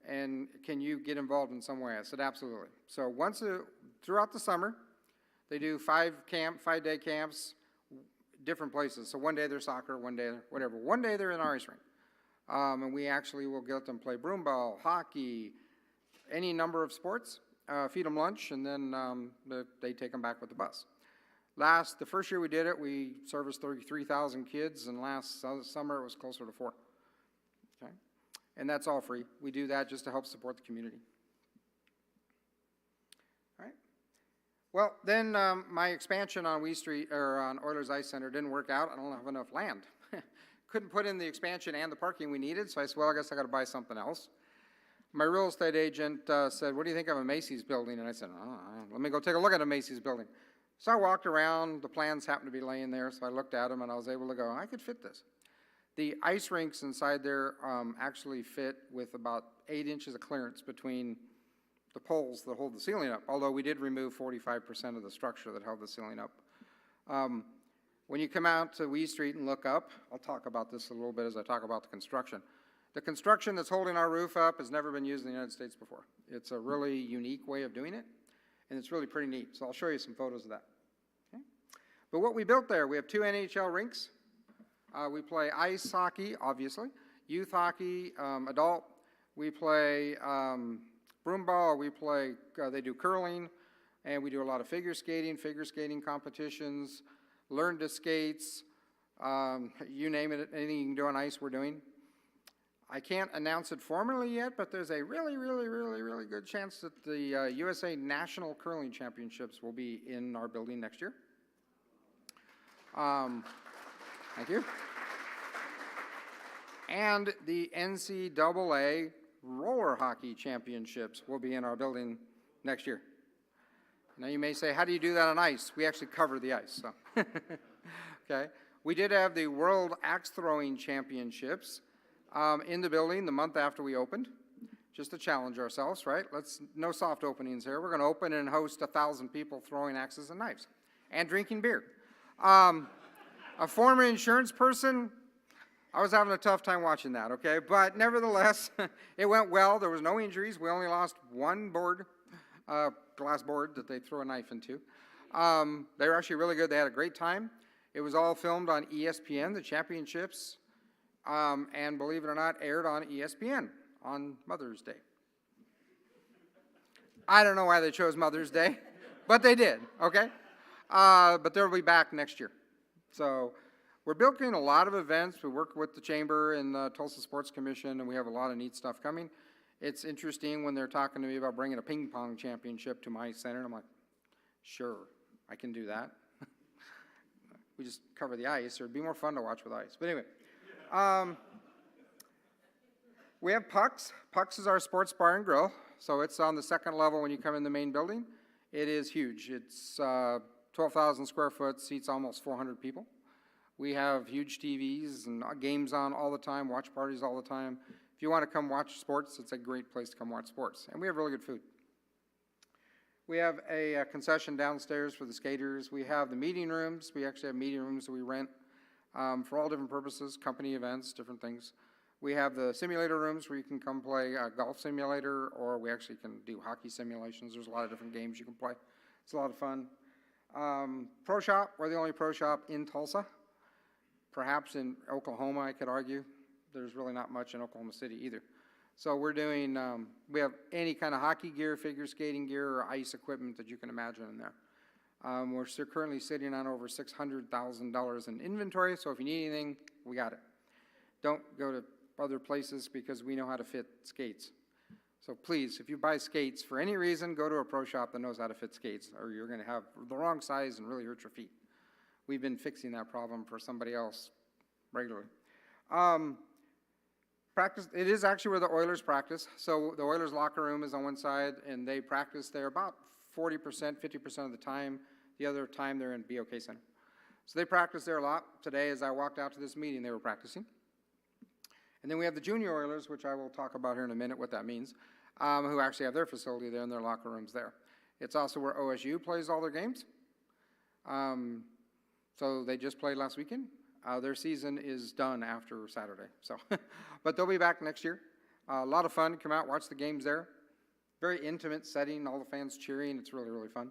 and can you get involved in some way? I said, absolutely. So throughout the summer, they do 5-day camps, different places. So one day they're soccer, one day whatever. One day they're in our ice rink. And we actually will get them play broom ball, hockey, any number of sports, feed them lunch, and then they take them back with the bus. The first year we did it, we serviced 33,000 kids, and last summer it was closer to 4. Okay? And that's all free. We do that just to help support the community. All right. Well, then my expansion on Wee Street, or on Oilers Ice Center, didn't work out. I don't have enough land. Couldn't put in the expansion and the parking we needed, so I said, well, I guess I got to buy something else. My real estate agent said, what do you think of a Macy's building? And I said, oh, let me go take a look at a Macy's building. So I walked around. The plans happened to be laying there, so I looked at them, and I was able to go, I could fit this. The ice rinks inside there actually fit with about 8 inches of clearance between the poles that hold the ceiling up, although we did remove 45% of the structure that held the ceiling up. When you come out to Wee Street and look up, I'll talk about this a little bit as I talk about the construction. The construction that's holding our roof up has never been used in the United States before. It's a really unique way of doing it, and it's really pretty neat. So I'll show you some photos of that. Okay? But what we built there, we have 2 NHL rinks. We play ice hockey, obviously, youth hockey, adult. We play broom ball. We play, they do curling, and we do a lot of figure skating competitions, learn to skates, you name it, anything you can do on ice, we're doing. I can't announce it formally yet, but there's a really good chance that the USA National Curling Championships will be in our building next year. Thank you. And the NCAA Roller Hockey Championships will be in our building next year. Now you may say, how do you do that on ice? We actually cover the ice. So. Okay. We did have the World Axe Throwing Championships in the building the month after we opened, just to challenge ourselves, right? No soft openings here. We're going to open and host 1,000 people throwing axes and knives and drinking beer. A former insurance person, I was having a tough time watching that, okay? But nevertheless, it went well. There was no injuries. We only lost one board, glass board that they threw a knife into. They were actually really good. They had a great time. It was all filmed on ESPN, the championships, and believe it or not, aired on ESPN on Mother's Day. I don't know why they chose Mother's Day, but they did, okay? But they'll be back next year. So we're building a lot of events. We work with the Chamber and the Tulsa Sports Commission, and we have a lot of neat stuff coming. It's interesting when they're talking to me about bringing a ping pong championship to my center, and I'm like, sure, I can do that. We just cover the ice, or it'd be more fun to watch with ice. But anyway, we have Pucks. Pucks is our sports bar and grill, so it's on the second level when you come in the main building. It is huge. It's 12,000 square foot, seats almost 400 people. We have huge TVs and games on all the time, watch parties all the time. If you want to come watch sports, it's a great place to come watch sports. And we have really good food. We have a concession downstairs for the skaters. We have the meeting rooms. We actually have meeting rooms that we rent for all different purposes, company events, different things. We have the simulator rooms where you can come play a golf simulator, or we actually can do hockey simulations. There's a lot of different games you can play. It's a lot of fun. Pro shop, we're the only pro shop in Tulsa. Perhaps in Oklahoma, I could argue. There's really not much in Oklahoma City either. So we're doing, we have any kind of hockey gear, figure skating gear, or ice equipment that you can imagine in there. We're currently sitting on over $600,000 in inventory, so if you need anything, we got it. Don't go to other places because we know how to fit skates. So please, if you buy skates for any reason, go to a pro shop that knows how to fit skates, or you're going to have the wrong size and really hurt your feet. We've been fixing that problem for somebody else regularly. Practice, it is actually where the Oilers practice. So the Oilers locker room is on one side, and they practice there about 40%, 50% of the time. The other time they're in BOK Center. So they practice there a lot. Today, as I walked out to this meeting, they were practicing. And then we have the junior Oilers, which I will talk about here in a minute what that means, who actually have their facility there and their locker rooms there. It's also where OSU plays all their games. So they just played last weekend. Their season is done after Saturday. So, but they'll be back next year. A lot of fun. Come out, watch the games there. Very intimate setting, all the fans cheering. It's really, really fun.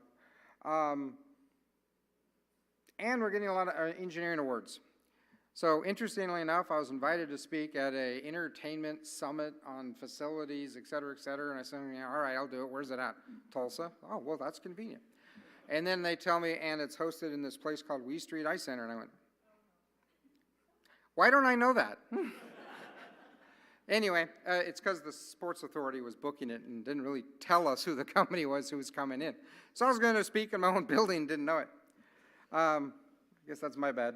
And we're getting a lot of engineering awards. So interestingly enough, I was invited to speak at an entertainment summit on facilities, et cetera, and I said, yeah, all right, I'll do it. Where's it at? Tulsa. Oh, well, that's convenient. And then they tell me, and it's hosted in this place called Wee Street Ice Center, and I went, why don't I know that? Anyway, it's because the Sports Authority was booking it and didn't really tell us who the company was who was coming in. So I was going to speak in my own building, didn't know it. I guess that's my bad.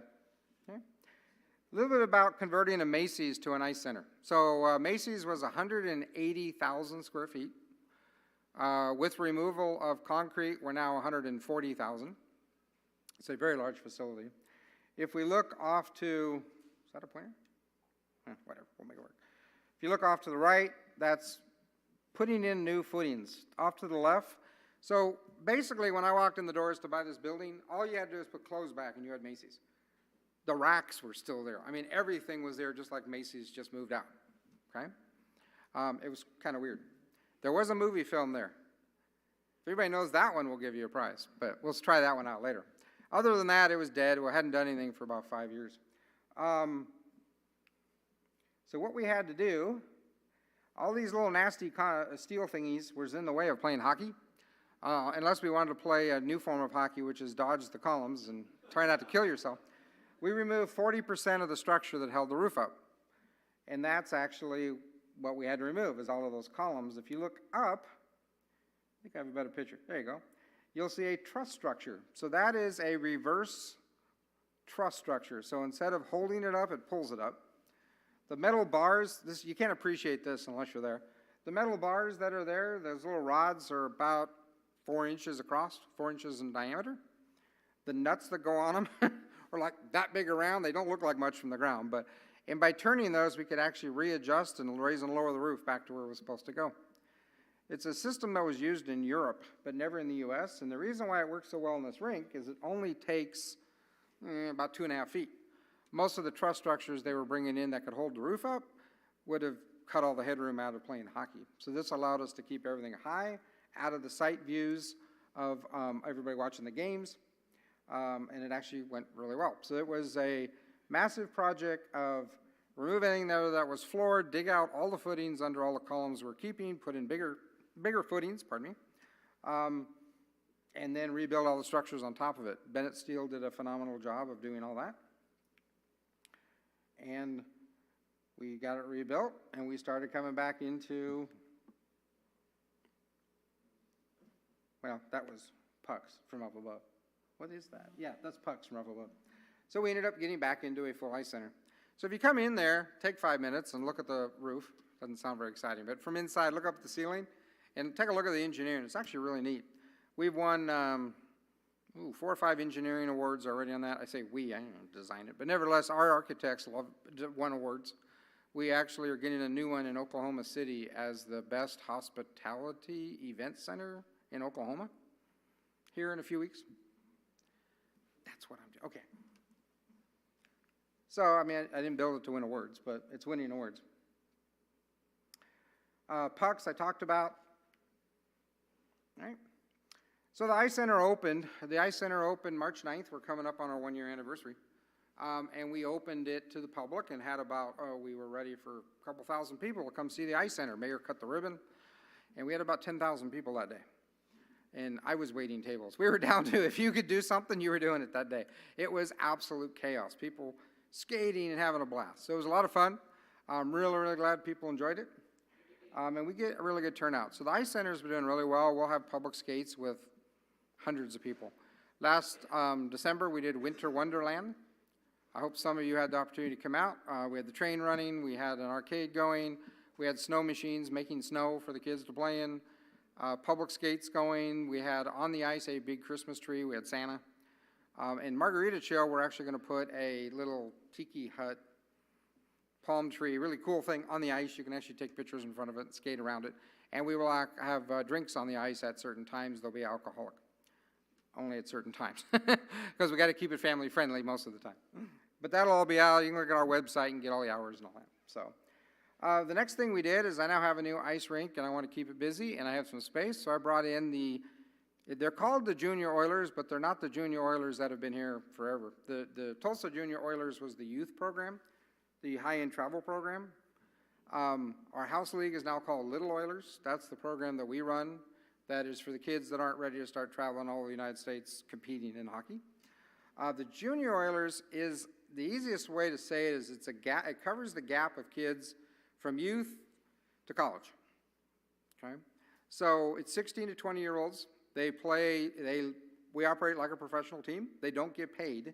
Okay. A little bit about converting a Macy's to an ice center. So Macy's was 180,000 square feet. With removal of concrete, we're now 140,000. It's a very large facility. If we look off to, is that a pointer? Whatever, we'll make it work. If you look off to the right, that's putting in new footings. Off to the left, so basically when I walked in the doors to buy this building, all you had to do is put clothes back and you had Macy's. The racks were still there. I mean, everything was there just like Macy's just moved out, okay? It was kind of weird. There was a movie film there. If anybody knows that one, we'll give you a prize, but we'll try that one out later. Other than that, it was dead. We hadn't done anything for about 5 years. So what we had to do, all these little nasty steel thingies was in the way of playing hockey, unless we wanted to play a new form of hockey, which is dodge the columns and try not to kill yourself. We removed 40% of the structure that held the roof up. And that's actually what we had to remove, is all of those columns. If you look up, I think I have a better picture. There you go. You'll see a truss structure. So that is a reverse truss structure. So instead of holding it up, it pulls it up. The metal bars, this you can't appreciate this unless you're there. The metal bars that are there, those little rods are about 4 inches across, 4 inches in diameter. The nuts that go on them are like that big around. They don't look like much from the ground, and by turning those, we could actually readjust and raise and lower the roof back to where it was supposed to go. It's a system that was used in Europe, but never in the U.S., and the reason why it works so well in this rink is it only takes about 2.5 feet. Most of the truss structures they were bringing in that could hold the roof up would have cut all the headroom out of playing hockey. So this allowed us to keep everything high, out of the sight views of everybody watching the games, and it actually went really well. So it was a massive project of remove anything there that was floored, dig out all the footings under all the columns we're keeping, put in bigger footings, and then rebuild all the structures on top of it. Bennett Steel did a phenomenal job of doing all that. And we got it rebuilt, and we started coming back into, well, that was pucks from up above. What is that? Yeah, that's pucks from up above. So we ended up getting back into a full ice center. So if you come in there, take 5 minutes and look at the roof. Doesn't sound very exciting, but from inside, look up at the ceiling and take a look at the engineering. It's actually really neat. We've won 4 or 5 engineering awards already on that. I say we, I didn't design it, but nevertheless, our architects won awards. We actually are getting a new one in Oklahoma City as the best hospitality event center in Oklahoma here in a few weeks. That's what I'm doing. Okay. So, I mean, I didn't build it to win awards, but it's winning awards. Pucks I talked about. All right. So the Ice Center opened. The Ice Center opened March 9th. We're coming up on our 1-year anniversary. And we opened it to the public and had about, we were ready for a couple thousand people to come see the Ice Center. Mayor cut the ribbon, and we had about 10,000 people that day. And I was waiting tables. We were down to, if you could do something, you were doing it that day. It was absolute chaos. People skating and having a blast. So it was a lot of fun. I'm really, really glad people enjoyed it. And we get a really good turnout. So the Ice Center's been doing really well. We'll have public skates with hundreds of people. Last December, we did Winter Wonderland. I hope some of you had the opportunity to come out. We had the train running. We had an arcade going. We had snow machines making snow for the kids to play in. Public skates going. We had on the ice a big Christmas tree. We had Santa. In Margarita Chill, we're actually going to put a little tiki hut, palm tree, really cool thing on the ice. You can actually take pictures in front of it and skate around it. And we will have drinks on the ice at certain times. They'll be alcoholic, only at certain times, because we got to keep it family friendly most of the time. But that'll all be out. You can look at our website and get all the hours and all that. So the next thing we did is I now have a new ice rink, and I want to keep it busy, and I have some space. So I brought in they're called the Junior Oilers, but they're not the Junior Oilers that have been here forever. The Tulsa Junior Oilers was the youth program, the high-end travel program. Our house league is now called Little Oilers. That's the program that we run. That is for the kids that aren't ready to start traveling all over the United States competing in hockey. The Junior Oilers is, the easiest way to say it is it covers the gap of kids from youth to college. Okay? So it's 16 to 20-year-olds. We operate like a professional team. They don't get paid,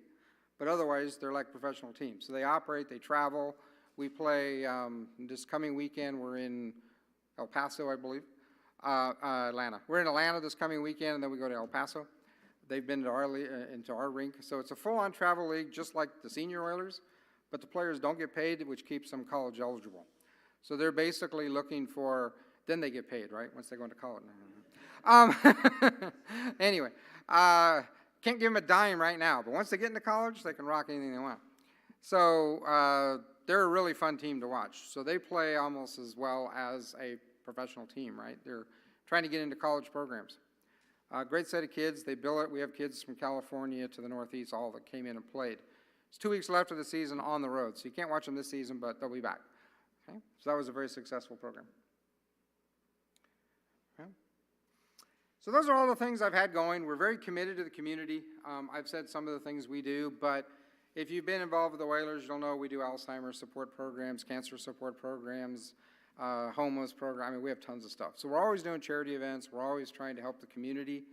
but otherwise they're like professional teams. So they operate, they travel. We play, this coming weekend, we're in El Paso, I believe, Atlanta. We're in Atlanta this coming weekend, and then we go to El Paso. They've been into our rink. So it's a full-on travel league, just like the Senior Oilers, but the players don't get paid, which keeps them college eligible. So they're basically looking for, then they get paid, right, once they go into college. Anyway, can't give them a dime right now, but once they get into college, they can rock anything they want. So they're a really fun team to watch. So they play almost as well as a professional team, right? They're trying to get into college programs. Great set of kids. They bill it. We have kids from California to the Northeast, all that came in and played. It's 2 weeks left of the season on the road, so you can't watch them this season, but they'll be back. Okay? So that was a very successful program. Okay. So those are all the things I've had going. We're very committed to the community. I've said some of the things we do, but if you've been involved with the Whalers, you'll know we do Alzheimer's support programs, cancer support programs, homeless program. I mean, we have tons of stuff. So we're always doing charity events. We're always trying to help the community.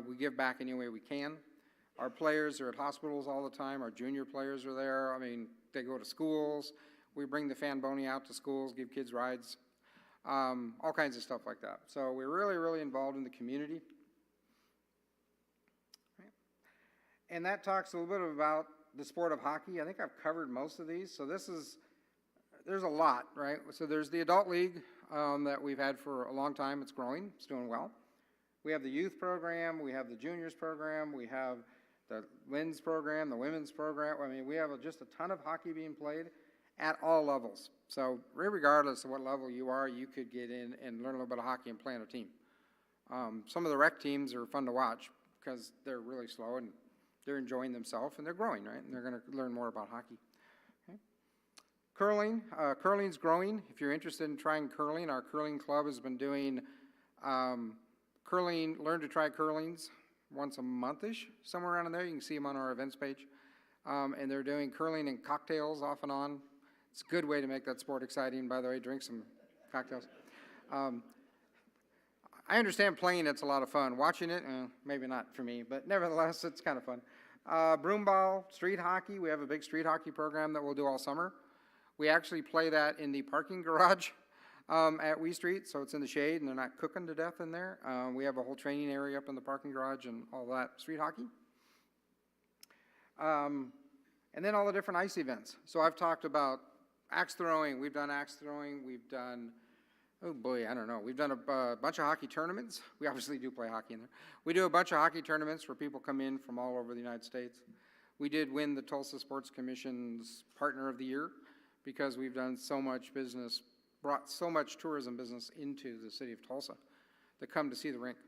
We give back any way we can. Our players are at hospitals all the time. Our junior players are there. I mean, they go to schools. We bring the fan boni out to schools, give kids rides, all kinds of stuff like that. So we're really, really involved in the community. Right. And that talks a little bit about the sport of hockey. I think I've covered most of these. So there's a lot, right? So there's the adult league that we've had for a long time. It's growing. It's doing well. We have the youth program. We have the juniors program. We have the men's program, the women's program. I mean, we have just a ton of hockey being played at all levels. So regardless of what level you are, you could get in and learn a little bit of hockey and play on a team. Some of the rec teams are fun to watch because they're really slow and they're enjoying themselves and they're growing, right? And they're going to learn more about hockey. Okay. Curling. Curling's growing. If you're interested in trying curling, our curling club has been doing curling, learn to try curlings once a month-ish, somewhere around in there. You can see them on our events page. And they're doing curling and cocktails off and on. It's a good way to make that sport exciting, by the way, drink some cocktails. I understand playing it's a lot of fun. Watching it, maybe not for me, but nevertheless, it's kind of fun. Broomball, street hockey. We have a big street hockey program that we'll do all summer. We actually play that in the parking garage at Wee Street, so it's in the shade and they're not cooking to death in there. We have a whole training area up in the parking garage and all that street hockey. And then all the different ice events. So I've talked about axe throwing. We've done axe throwing. We've done, oh boy, I don't know. We've done a bunch of hockey tournaments. We obviously do play hockey in there. We do a bunch of hockey tournaments where people come in from all over the United States. We did win the Tulsa Sports Commission's Partner of the Year because we've done so much business, brought so much tourism business into the city of Tulsa that come to see the rink.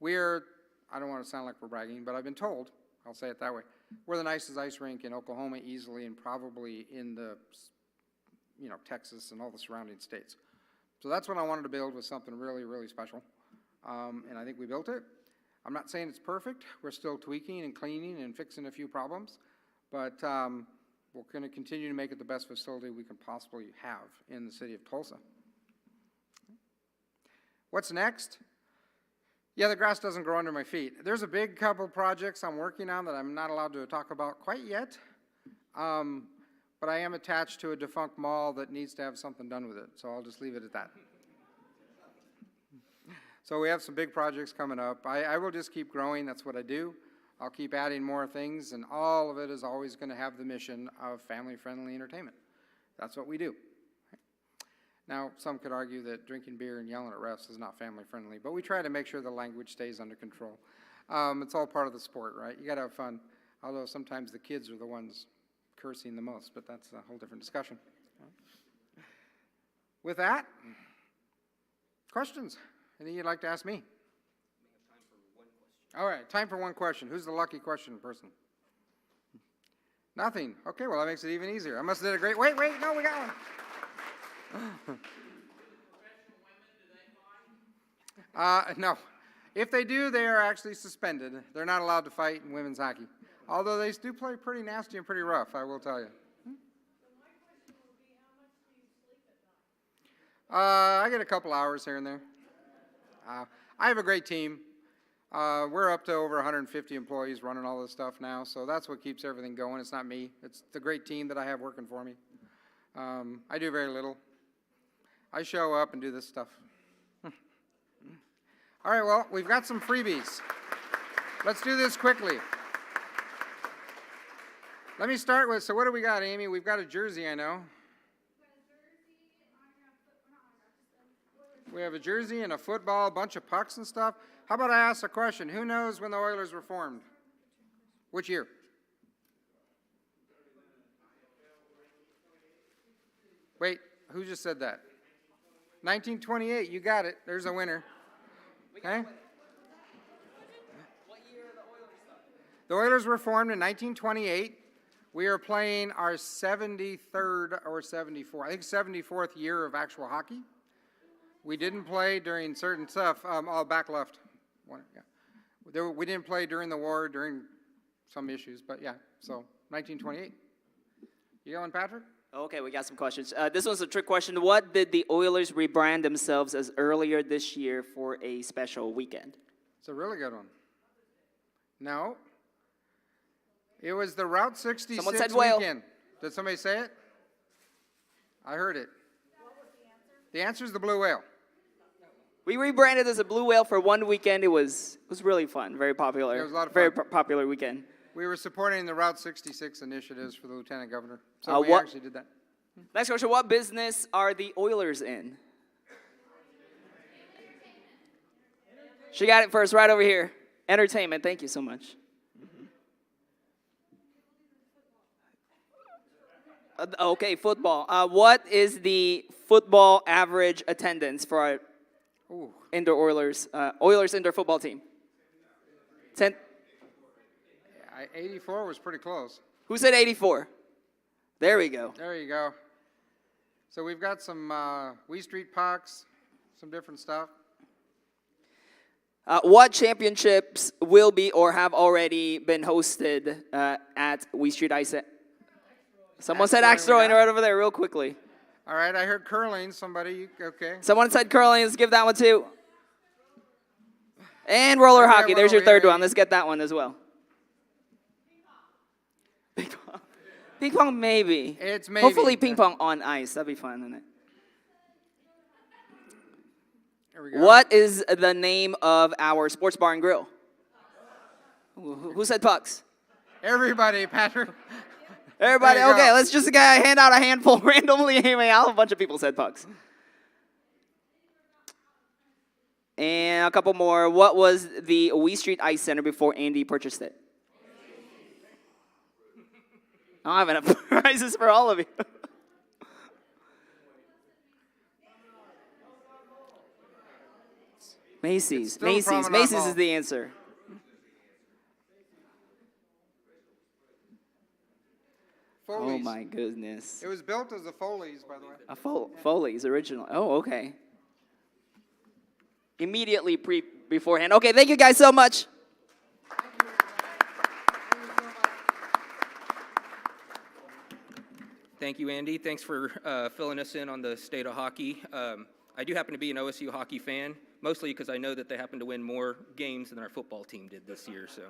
I don't want to sound like we're bragging, but I've been told, I'll say it that way, we're the nicest ice rink in Oklahoma easily and probably in the, Texas and all the surrounding states. So that's what I wanted to build, was something really, really special. And I think we built it. I'm not saying it's perfect. We're still tweaking and cleaning and fixing a few problems. But we're going to continue to make it the best facility we can possibly have in the city of Tulsa. What's next? Yeah, the grass doesn't grow under my feet. There's a big couple projects I'm working on that I'm not allowed to talk about quite yet. But I am attached to a defunct mall that needs to have something done with it, so I'll just leave it at that. So we have some big projects coming up. I will just keep growing. That's what I do. I'll keep adding more things, and all of it is always going to have the mission of family-friendly entertainment. That's what we do. Now, some could argue that drinking beer and yelling at refs is not family-friendly, but we try to make sure the language stays under control. It's all part of the sport, right? You got to have fun, although sometimes the kids are the ones cursing the most, but that's a whole different discussion. With that, questions? Anything you'd like to ask me? All right, time for one question. Who's the lucky question person? Nothing. Okay, well, that makes it even easier. I must have did a great, wait, no, we got one. No. If they do, they are actually suspended. They're not allowed to fight in women's hockey. Although they do play pretty nasty and pretty rough, I will tell you. I get a couple hours here and there. I have a great team. We're up to over 150 employees running all this stuff now, so that's what keeps everything going. It's not me. It's the great team that I have working for me. I do very little. I show up and do this stuff. All right, well, we've got some freebies. Let's do this quickly. Let me start with, so what do we got, Amy? We've got a jersey, I know. We have a jersey and a football, a bunch of pucks and stuff. How about I ask a question? Who knows when the Oilers were formed? Which year? Wait, who just said that? 1928, you got it. There's a winner. Okay? The Oilers were formed in 1928. We are playing our 73rd or 74th, I think 74th year of actual hockey. We didn't play during certain stuff, back left. Yeah. We didn't play during the war, during some issues, but yeah, so 1928. You going, Patrick? Okay, we got some questions. This one's a trick question. What did the Oilers rebrand themselves as earlier this year for a special weekend? It's a really good one. No. It was the Route 66 Someone said whale. weekend. Did somebody say it? I heard it. What was the answer? The answer is the Blue Whale. We rebranded as a Blue Whale for one weekend. It was really fun, very popular. Yeah, it was a lot of very fun. Popular weekend. We were supporting the Route 66 initiatives for the Lieutenant Governor. So we what- actually did that. Next question, what business are the Oilers in? She got it first, right over here. Entertainment, thank you so much. Okay, football. What is the football average attendance for our Ooh. indoor Oilers indoor football team? 10. 84 was pretty close. Who said 84? There we go. There you go. So we've got some Wee Street pucks, some different stuff. What championships will be or have already been hosted at Wee Street Ice? Someone said axe throwing right over there real quickly. All right, I heard curling. Somebody, okay. Someone said curling. Let's give that one too. And roller Okay, hockey. well, There's your we- third one. Let's get that one as well. Ping pong. Ping pong, maybe. It's maybe. Hopefully ping pong on ice. That'd be fun, isn't it? Here we go. What is the name of our sports bar and grill? Who said pucks? Everybody, Patrick. Everybody, There you okay, go. let's just hand out a handful randomly. Anyway, a bunch of people said pucks. And a couple more. What was the Wee Street Ice Center before Andy purchased it? I have enough prizes for all of you. Macy's. still Macy's. Promenade Macy's Mall. is the answer. Oh Foley's. my goodness. It was built as a Foley's, by the way. A Foley's original. Oh, okay. Immediately beforehand. Okay, thank you guys so much. Thank you, Andy. Thanks for filling us in on the state of hockey. I do happen to be an OSU hockey fan, mostly because I know that they happen to win more games than our football team did this year. So,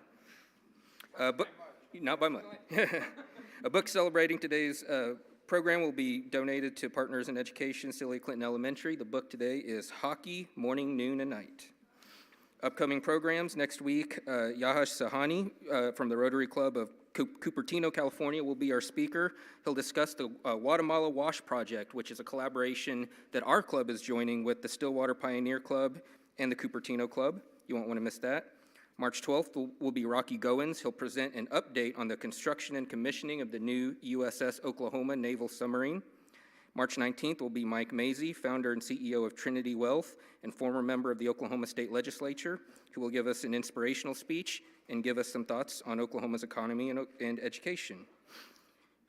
but not by much. A book celebrating today's program will be donated to Partners in Education, Silly Clinton Elementary. The book today is Hockey, Morning, Noon, and Night. Upcoming programs next week, Yahash Sahani from the Rotary Club of Cupertino, California will be our speaker. He'll discuss the Guatemala Wash Project, which is a collaboration that our club is joining with the Stillwater Pioneer Club and the Cupertino Club. You won't want to miss that. March 12th will be Rocky Goins. He'll present an update on the construction and commissioning of the new USS Oklahoma naval submarine. March 19th will be Mike Mazie, founder and CEO of Trinity Wealth and former member of the Oklahoma State Legislature, who will give us an inspirational speech and give us some thoughts on Oklahoma's economy and education.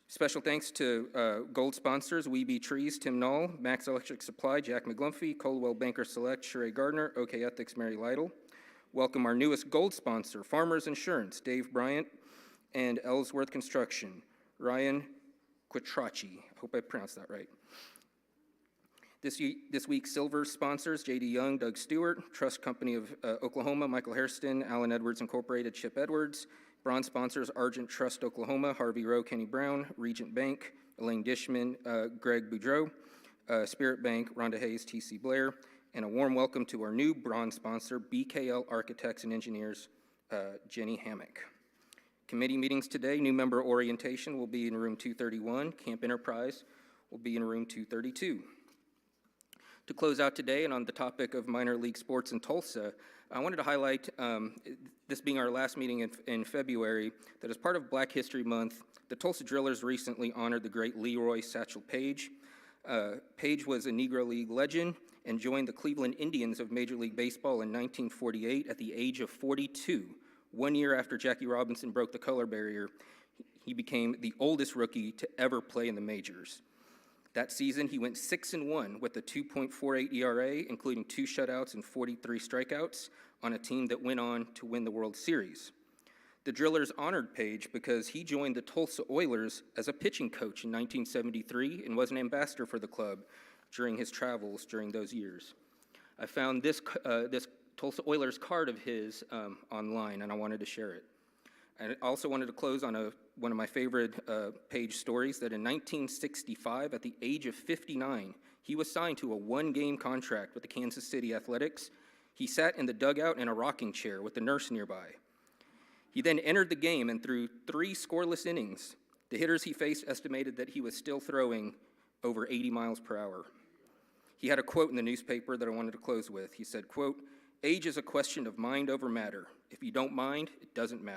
Special thanks to gold sponsors, Weeby Trees, Tim Knoll, Max Electric Supply, Jack McGlumphy, Coldwell Banker Select, Sheree Gardner, OK Ethics, Mary Lytle. Welcome our newest gold sponsor, Farmers Insurance, Dave Bryant, and Ellsworth Construction, Ryan Quattrocci. I hope I pronounced that right. This week's silver sponsors, J.D. Young, Doug Stewart, Trust Company of Oklahoma, Michael Hairston, Allen Edwards Incorporated, Chip Edwards. Bronze sponsors, Argent Trust Oklahoma, Harvey Rowe, Kenny Brown, Regent Bank, Elaine Dishman, Greg Boudreau, Spirit Bank, Rhonda Hayes, T.C. Blair, and a warm welcome to our new bronze sponsor, BKL Architects and Engineers, Jenny Hammock. Committee meetings today, new member orientation will be in room 231. Camp Enterprise will be in room 232. To close out today, and on the topic of minor league sports in Tulsa, I wanted to highlight, this being our last meeting in February, that as part of Black History Month, the Tulsa Drillers recently honored the great Leroy Satchel Paige. Paige was a Negro League legend and joined the Cleveland Indians of Major League Baseball in 1948 at the age of 42. 1 year after Jackie Robinson broke the color barrier, he became the oldest rookie to ever play in the majors. That season, he went 6-1 with a 2.48 ERA, including 2 shutouts and 43 strikeouts on a team that went on to win the World Series. The Drillers honored Paige because he joined the Tulsa Oilers as a pitching coach in 1973 and was an ambassador for the club during his travels during those years. I found this Tulsa Oilers card of his online, and I wanted to share it. I also wanted to close on one of my favorite Paige stories, that in 1965, at the age of 59, he was signed to a 1-game contract with the Kansas City Athletics. He sat in the dugout in a rocking chair with the nurse nearby. He then entered the game and threw 3 scoreless innings. The hitters he faced estimated that he was still throwing over 80 miles per hour. He had a quote in the newspaper that I wanted to close with. He said, quote, "Age is a question of mind over matter. If you don't mind, it doesn't matter."